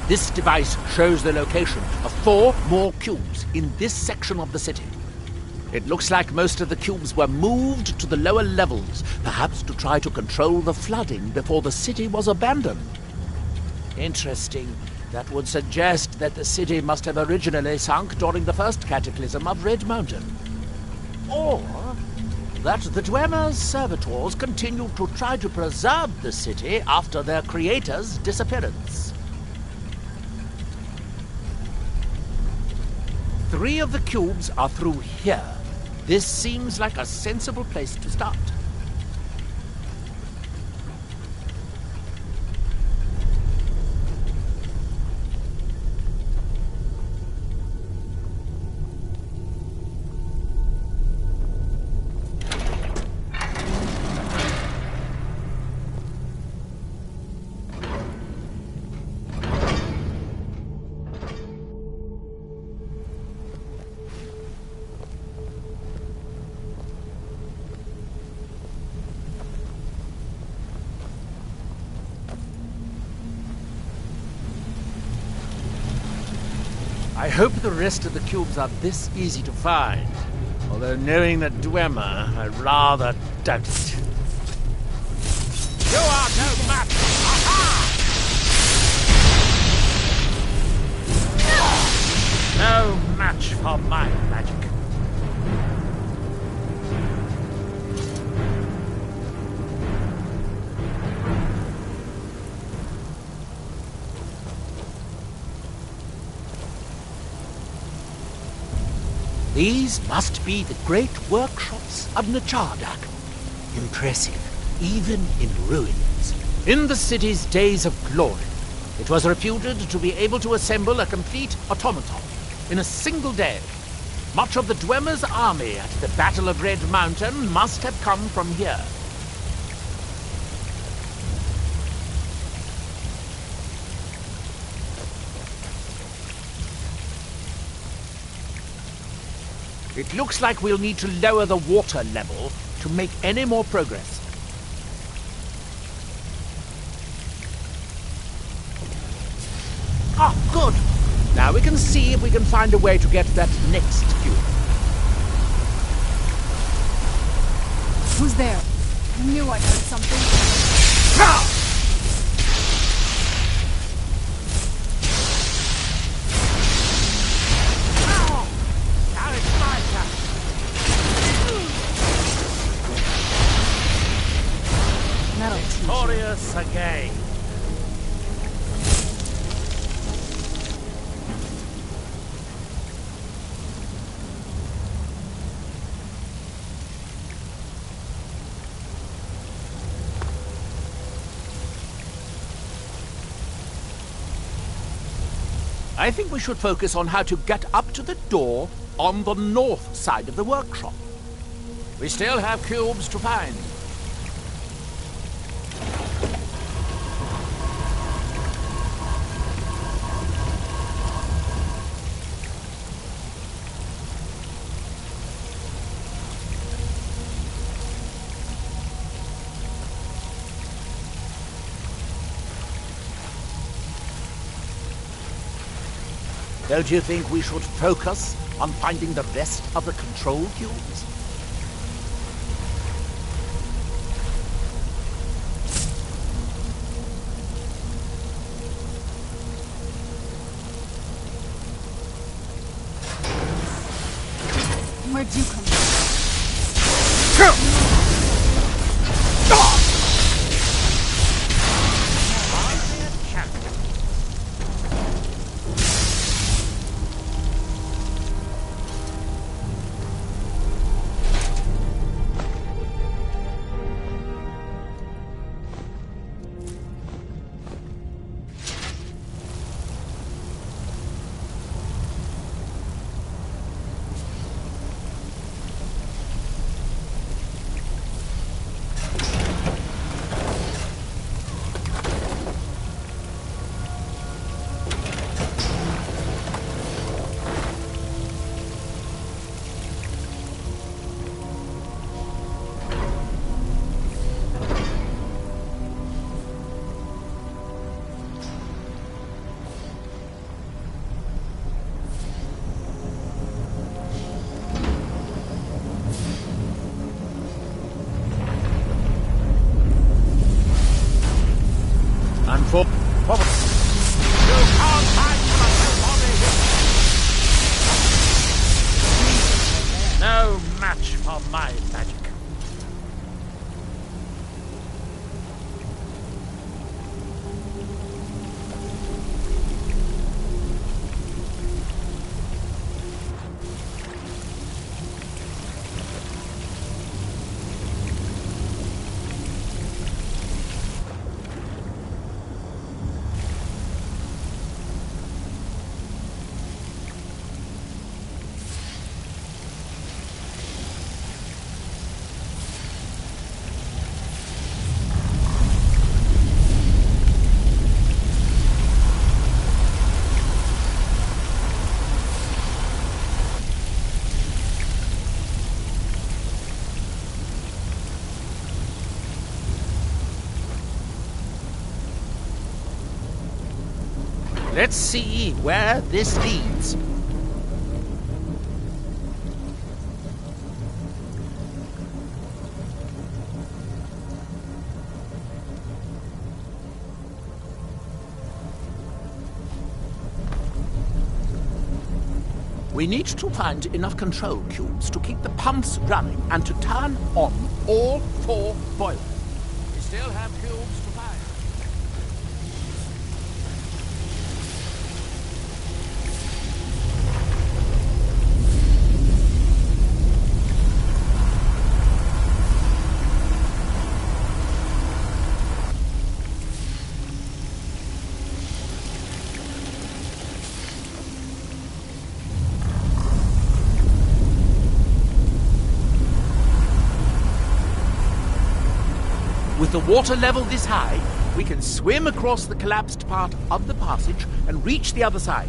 C: This device shows the location of 4 more cubes in this section of the city. It looks like most of the cubes were moved to the lower levels, perhaps to try to control the flooding before the city was abandoned. Interesting. That would suggest that the city must have originally sunk during the first cataclysm of Red Mountain. Or that the Dwemer's servitors continued to try to preserve the city after their creator's disappearance. 3 of the cubes are through here. This seems like a sensible place to start. I hope the rest of the cubes are this easy to find. Although knowing that Dwemer, I rather doubt it. You are no match! Aha! No match for my magic. These must be the great workshops of Nachardak. Impressive, even in ruins. In the city's days of glory, it was reputed to be able to assemble a complete automaton in a single day. Much of the Dwemer's army at the Battle of Red Mountain must have come from here. It looks like we'll need to lower the water level to make any more progress. Ah, good. Now we can see if we can find a way to get that next cube.
D: Who's there? I knew I heard something.
C: Ah! Victorious again. I think we should focus on how to get up to the door on the north side of the workshop. We still have cubes to find. Don't you think we should focus on finding the rest of the control cubes?
D: Where'd you come from? No match for my magic.
C: Let's see where this leads. We need to find enough control cubes to keep the pumps running and to turn on all 4 boilers. We still have cubes to find. With the water level this high, we can swim across the collapsed part of the passage and reach the other side.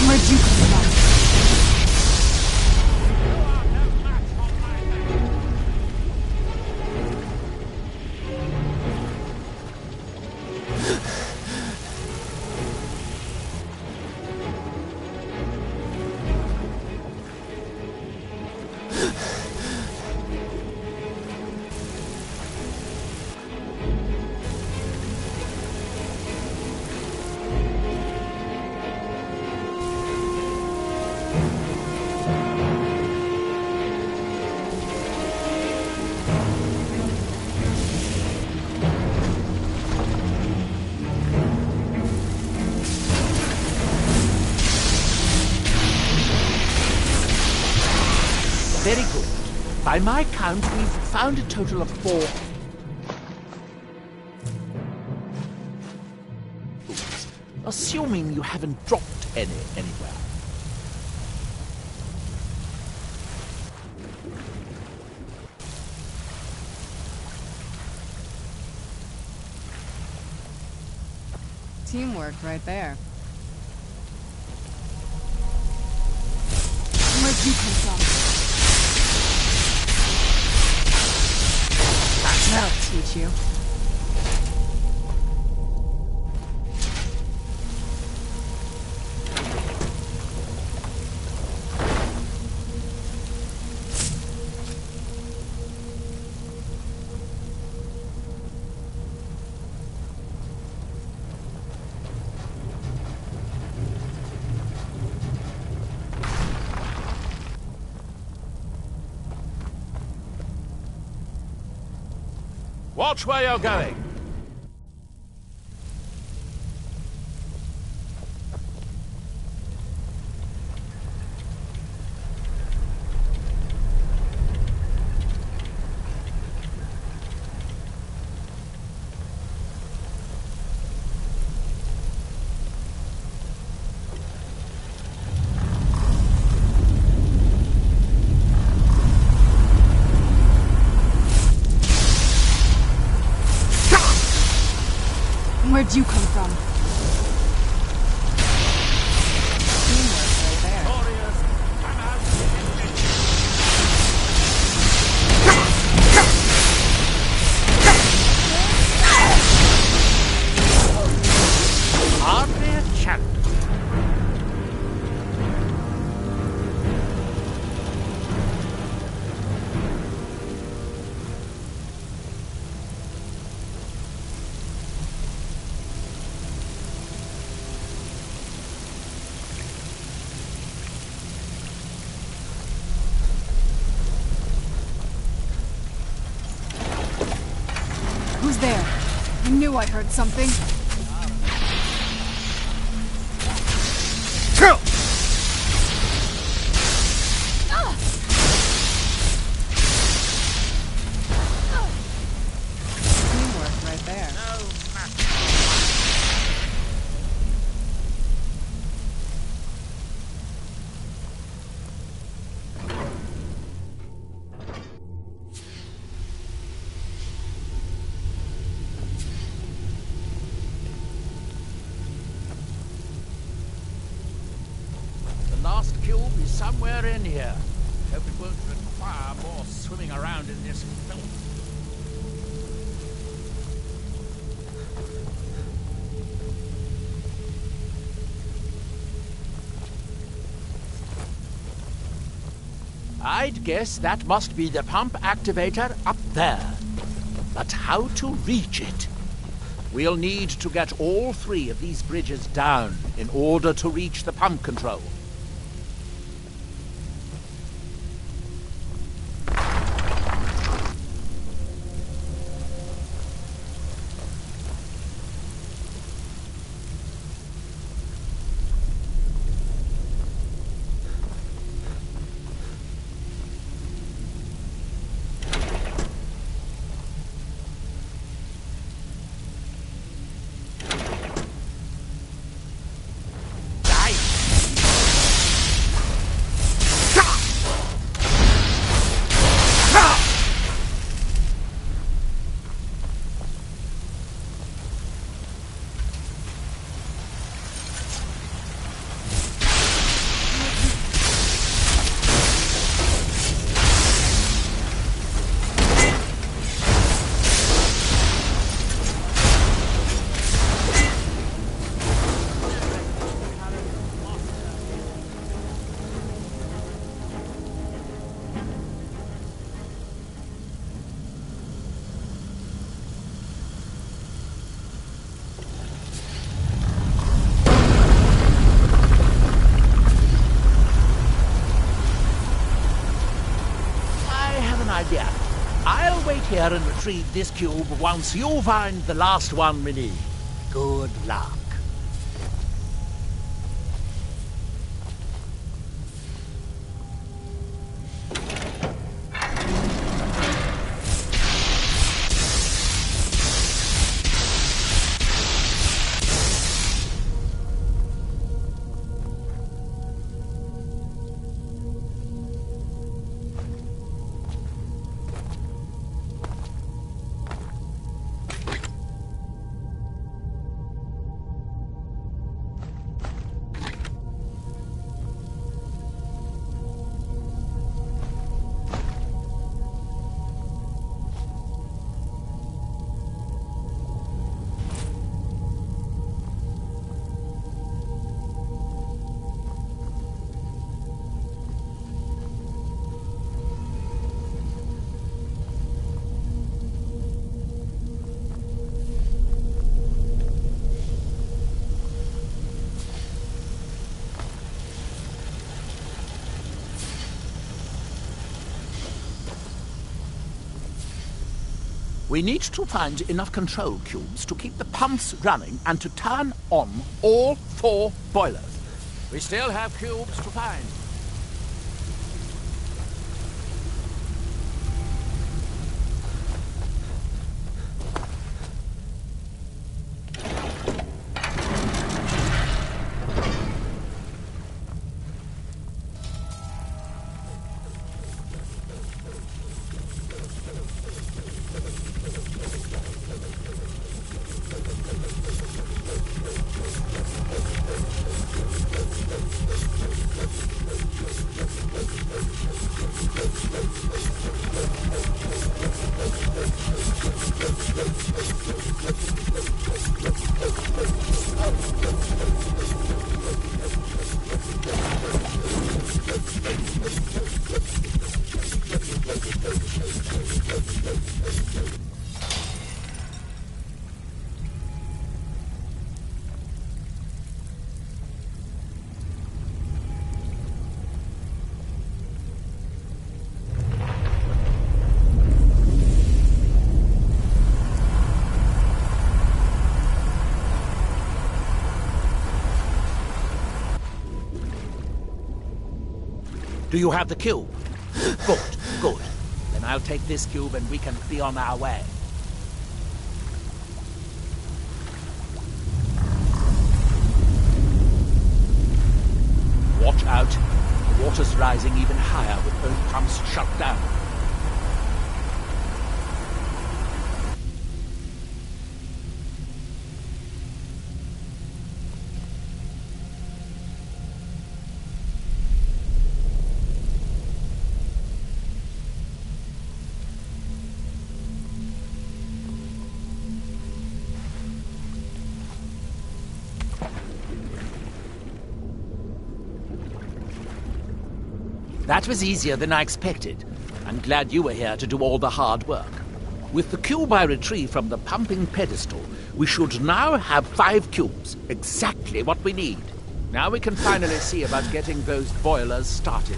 G: Where'd you come from?
C: Very good. By my count, we've found a total of 4. Oops. Assuming you haven't dropped any anywhere.
J: Teamwork right there.
G: Where'd you come from?
J: That'll teach you.
C: Watch where you're going.
G: Where'd you come from?
J: Teamwork right there.
C: Hardly a chance.
G: Who's there? I knew I heard something.
J: Teamwork right there.
C: is somewhere in here. Hope it won't require more swimming around in this filth. I'd guess that must be the pump activator up there. But how to reach it? We'll need to get all 3 of these bridges down in order to reach the pump control. I'll wait here and retrieve this cube once you find the last one we need. Good luck. We need to find enough control cubes to keep the pumps running and to turn on all 4 boilers. We still have cubes to find. Do you have the cube? Good, good. Then I'll take this cube and we can be on our way. Watch out. The water's rising even higher with both pumps shut down. That was easier than I expected. I'm glad you were here to do all the hard work. With the cube I retrieved from the pumping pedestal, we should now have 5 cubes. Exactly what we need. Now we can finally see about getting those boilers started.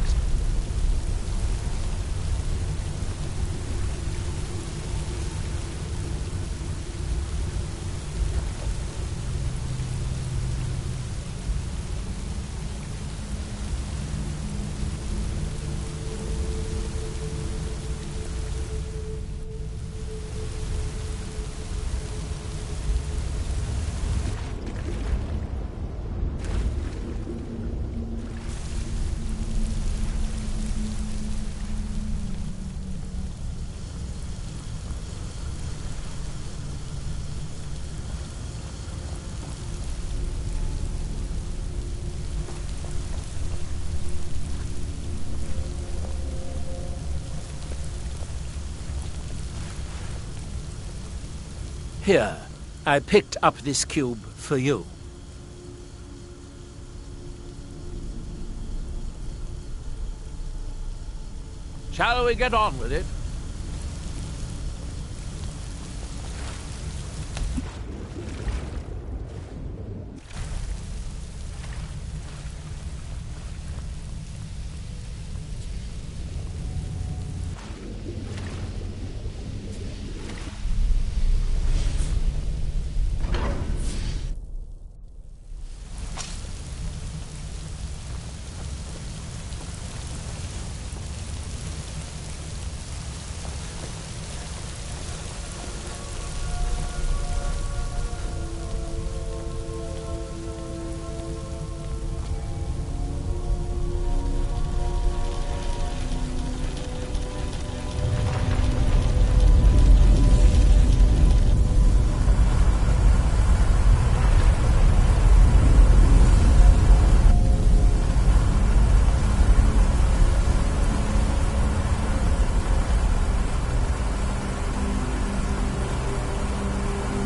C: Here, I picked up this cube for you. Shall we get on with it?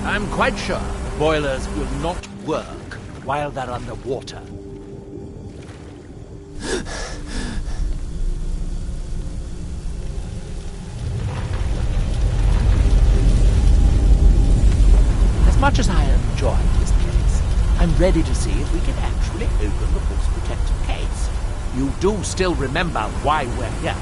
C: I'm quite sure the boilers will not work while they're underwater. As much as I enjoy this place, I'm ready to see if we can actually open the book's protective case. You do still remember why we're here.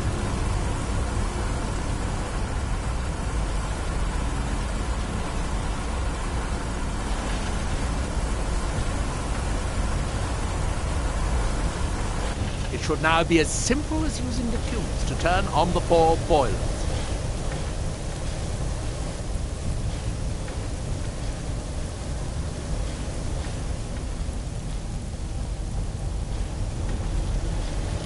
C: It should now be as simple as using the cubes to turn on the 4 boilers.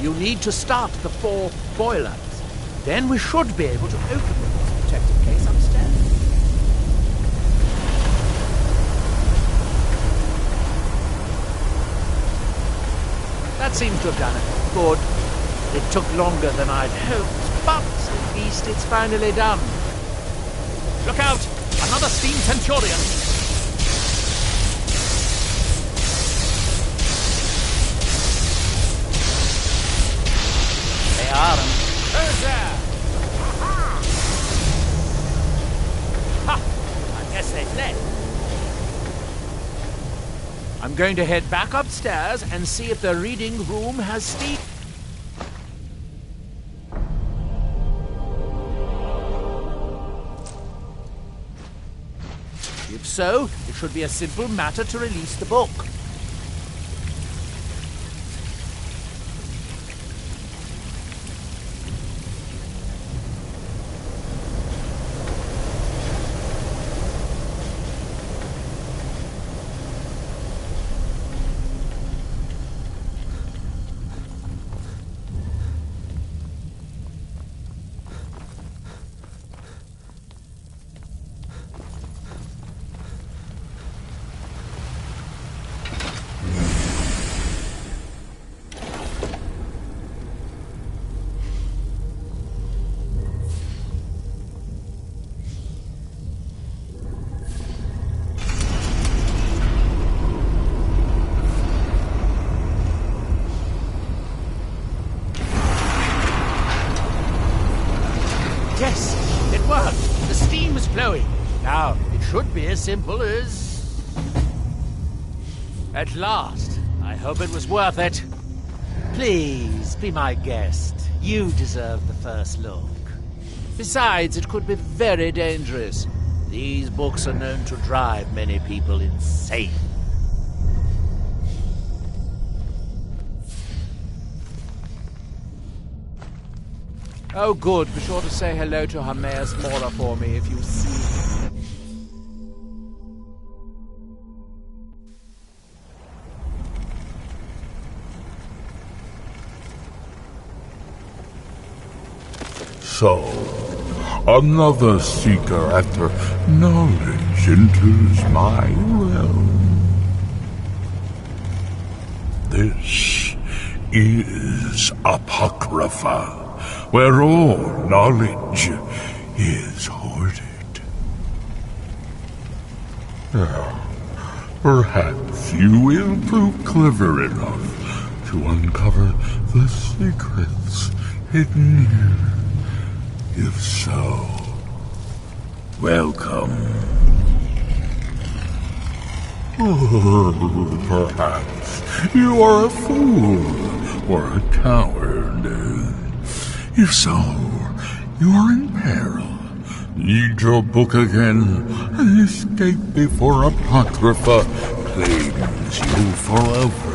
C: You need to start the 4 boilers. Then we should be able to open the protective case upstairs. That seems to have done it. Good. It took longer than I'd hoped, but at least it's finally done. Look out! Another steam Centurion! They are them. Who's there? Ha! I guess they fled. I'm going to head back upstairs and see if the reading room has steam. If so, it should be a simple matter to release the book.
Q: simple as... At last. I hope it was worth it. Please, be my guest. You deserve the first look. Besides, it could be very dangerous. These books are known to drive many people insane. Oh, good. Be sure to say hello to Hermaeus Mora for me if you see him.
L: So, another seeker after knowledge enters my realm. This is Apocrypha, where all knowledge is hoarded. Perhaps you will prove clever enough to uncover the secrets hidden here. If so, welcome. Perhaps you are a fool or a coward. If so, you are in peril. Read your book again and escape before Apocrypha claims you forever.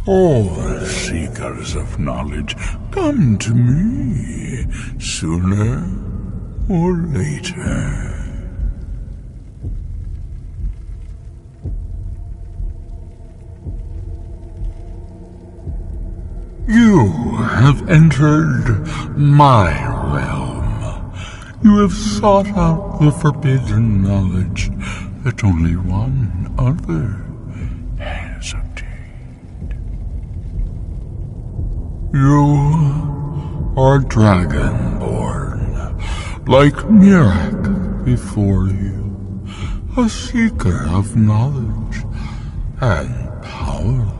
R: All seekers of knowledge come to me sooner or later. You have entered my realm. You have sought out the forbidden knowledge that only one other has obtained. You are dragonborn, like Mirak before you, a seeker of knowledge and power.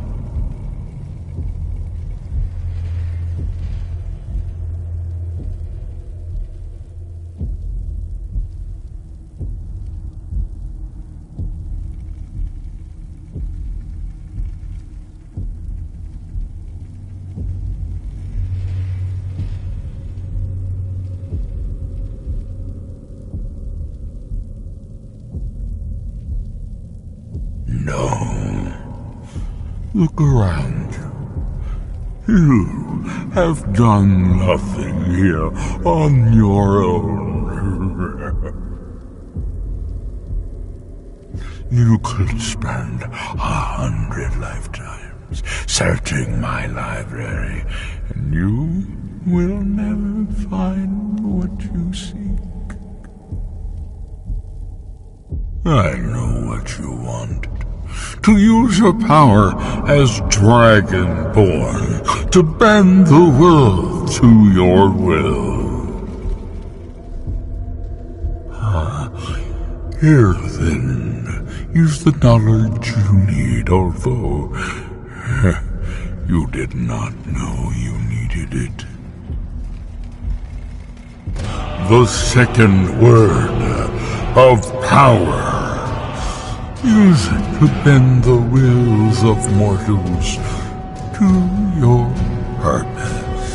R: Look around you. You have done nothing here on your own. You could spend 100 lifetimes searching my library, and you will never find what you seek. I know what you want. To use your power as Dragonborn, to bend the world to your will. Here then is the knowledge you need, although you did not know you needed it. The second word of power. Use it to bend the wills of mortals to your purpose.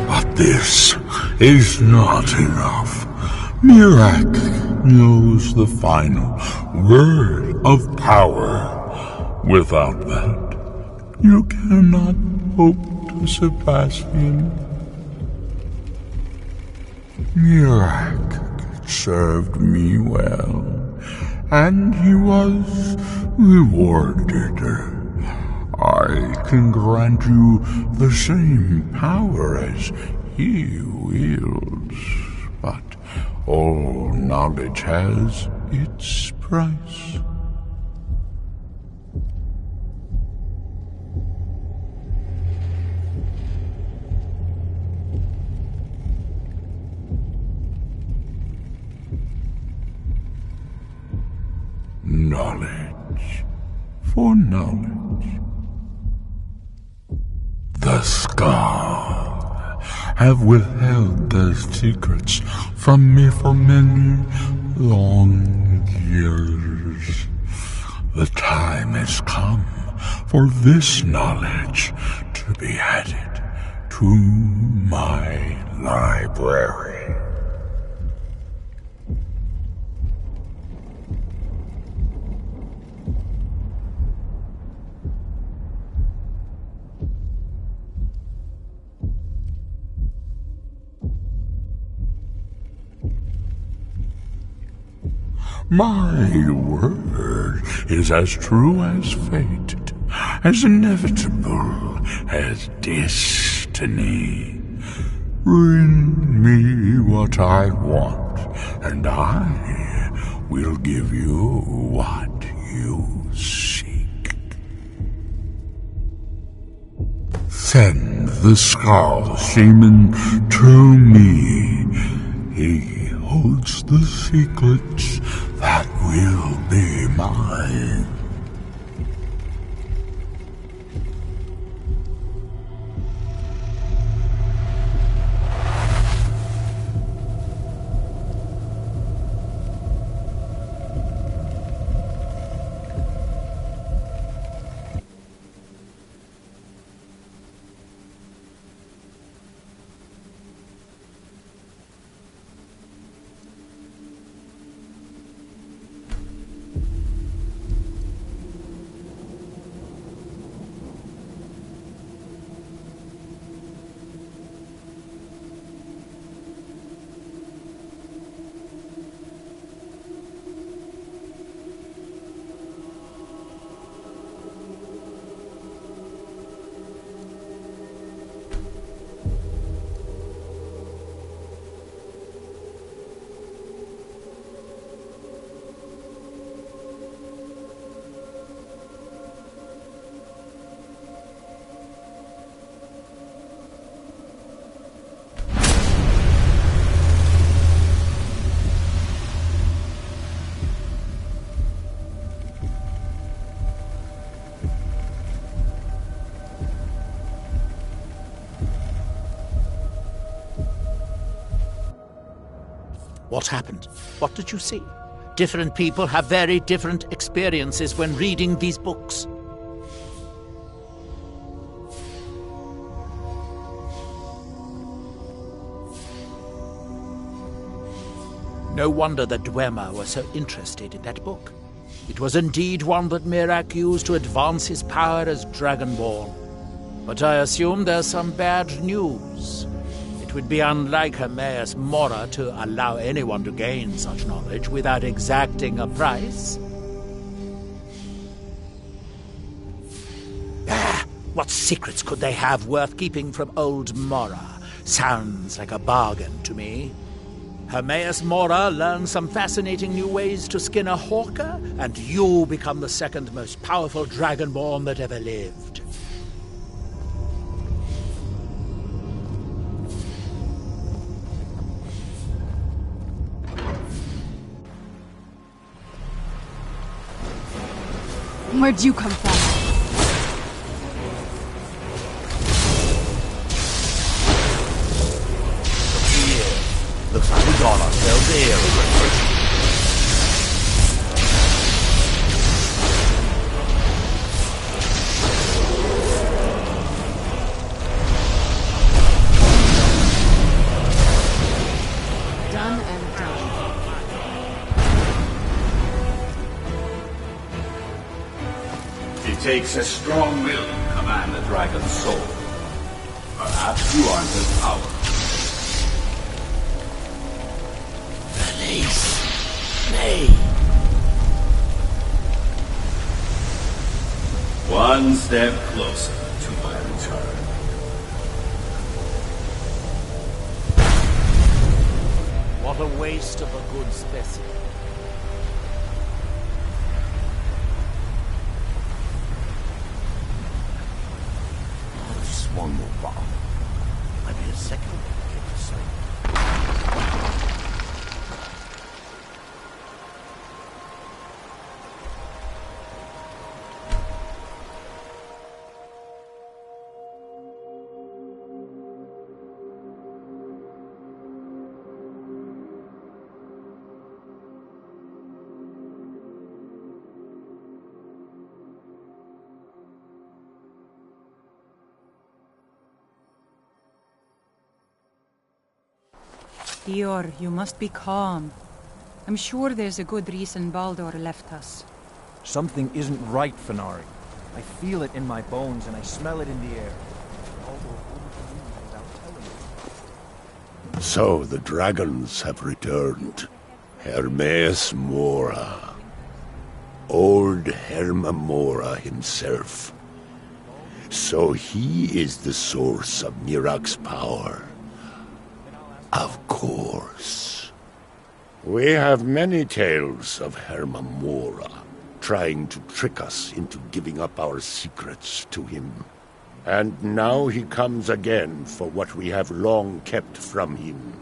R: But this is not enough. Mirak knows the final word of power. Without that, you cannot hope to surpass him. Mirak served me well, and he was rewarded. I can grant you the same power as he wields, but all knowledge has its price. Knowledge for knowledge. The Scar have withheld their secrets from me for many long years. The time has come for this knowledge to be added to my library. My word is as true as fate, as inevitable as destiny. Bring me what I want, and I will give you what you seek. Send the Skull Shaman to me. He holds the secrets that will be mine.
C: What happened? What did you see? Different people have very different experiences when reading these books. No wonder that Dwemer was so interested in that book. It was indeed one that Mirak used to advance his power as Dragonborn. But I assume there's some bad news. It would be unlike Hermaeus Mora to allow anyone to gain such knowledge without exacting a price. What secrets could they have worth keeping from old Mora? Sounds like a bargain to me. Hermaeus Mora learns some fascinating new ways to skin a hawker, and you become the second most powerful Dragonborn that ever lived.
J: Where'd you come from?
E: Looks like we got ourselves here.
J: Done and done.
K: It takes a strong will to command the dragon's soul. Perhaps you aren't his power.
Q: Release me.
K: One step closer to my return.
C: What a waste of a good specimen.
E: Just one more bottle. Maybe a second one to get to sleep.
M: Dior, you must be calm. I'm sure there's a good reason Baldur left us.
S: Something isn't right, Fenari. I feel it in my bones and I smell it in the air.
L: So the dragons have returned. Hermaeus Mora. Old Herma Mora himself. So he is the source of Mirak's power. Of course. We have many tales of Herma Mora trying to trick us into giving up our secrets to him. And now he comes again for what we have long kept from him.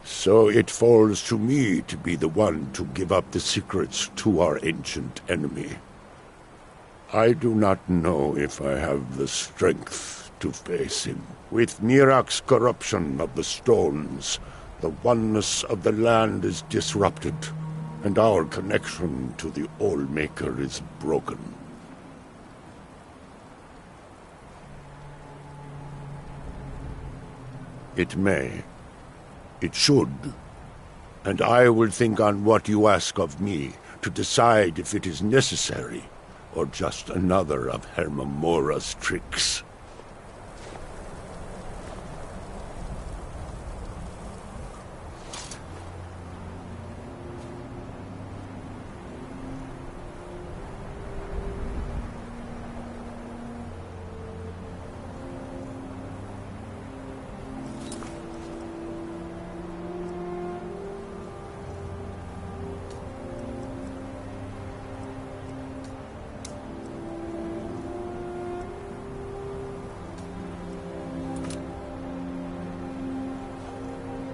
L: So it falls to me to be the one to give up the secrets to our ancient enemy. I do not know if I have the strength to face him. With Mirak's corruption of the stones, the oneness of the land is disrupted, and our connection to the All-Maker is broken. It may. It should. And I will think on what you ask of me to decide if it is necessary or just another of Herma Mora's tricks.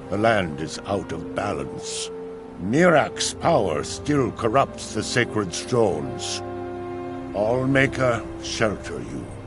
L: The land is out of balance. Mirak's power still corrupts the sacred stones. Allmaker, shelter you.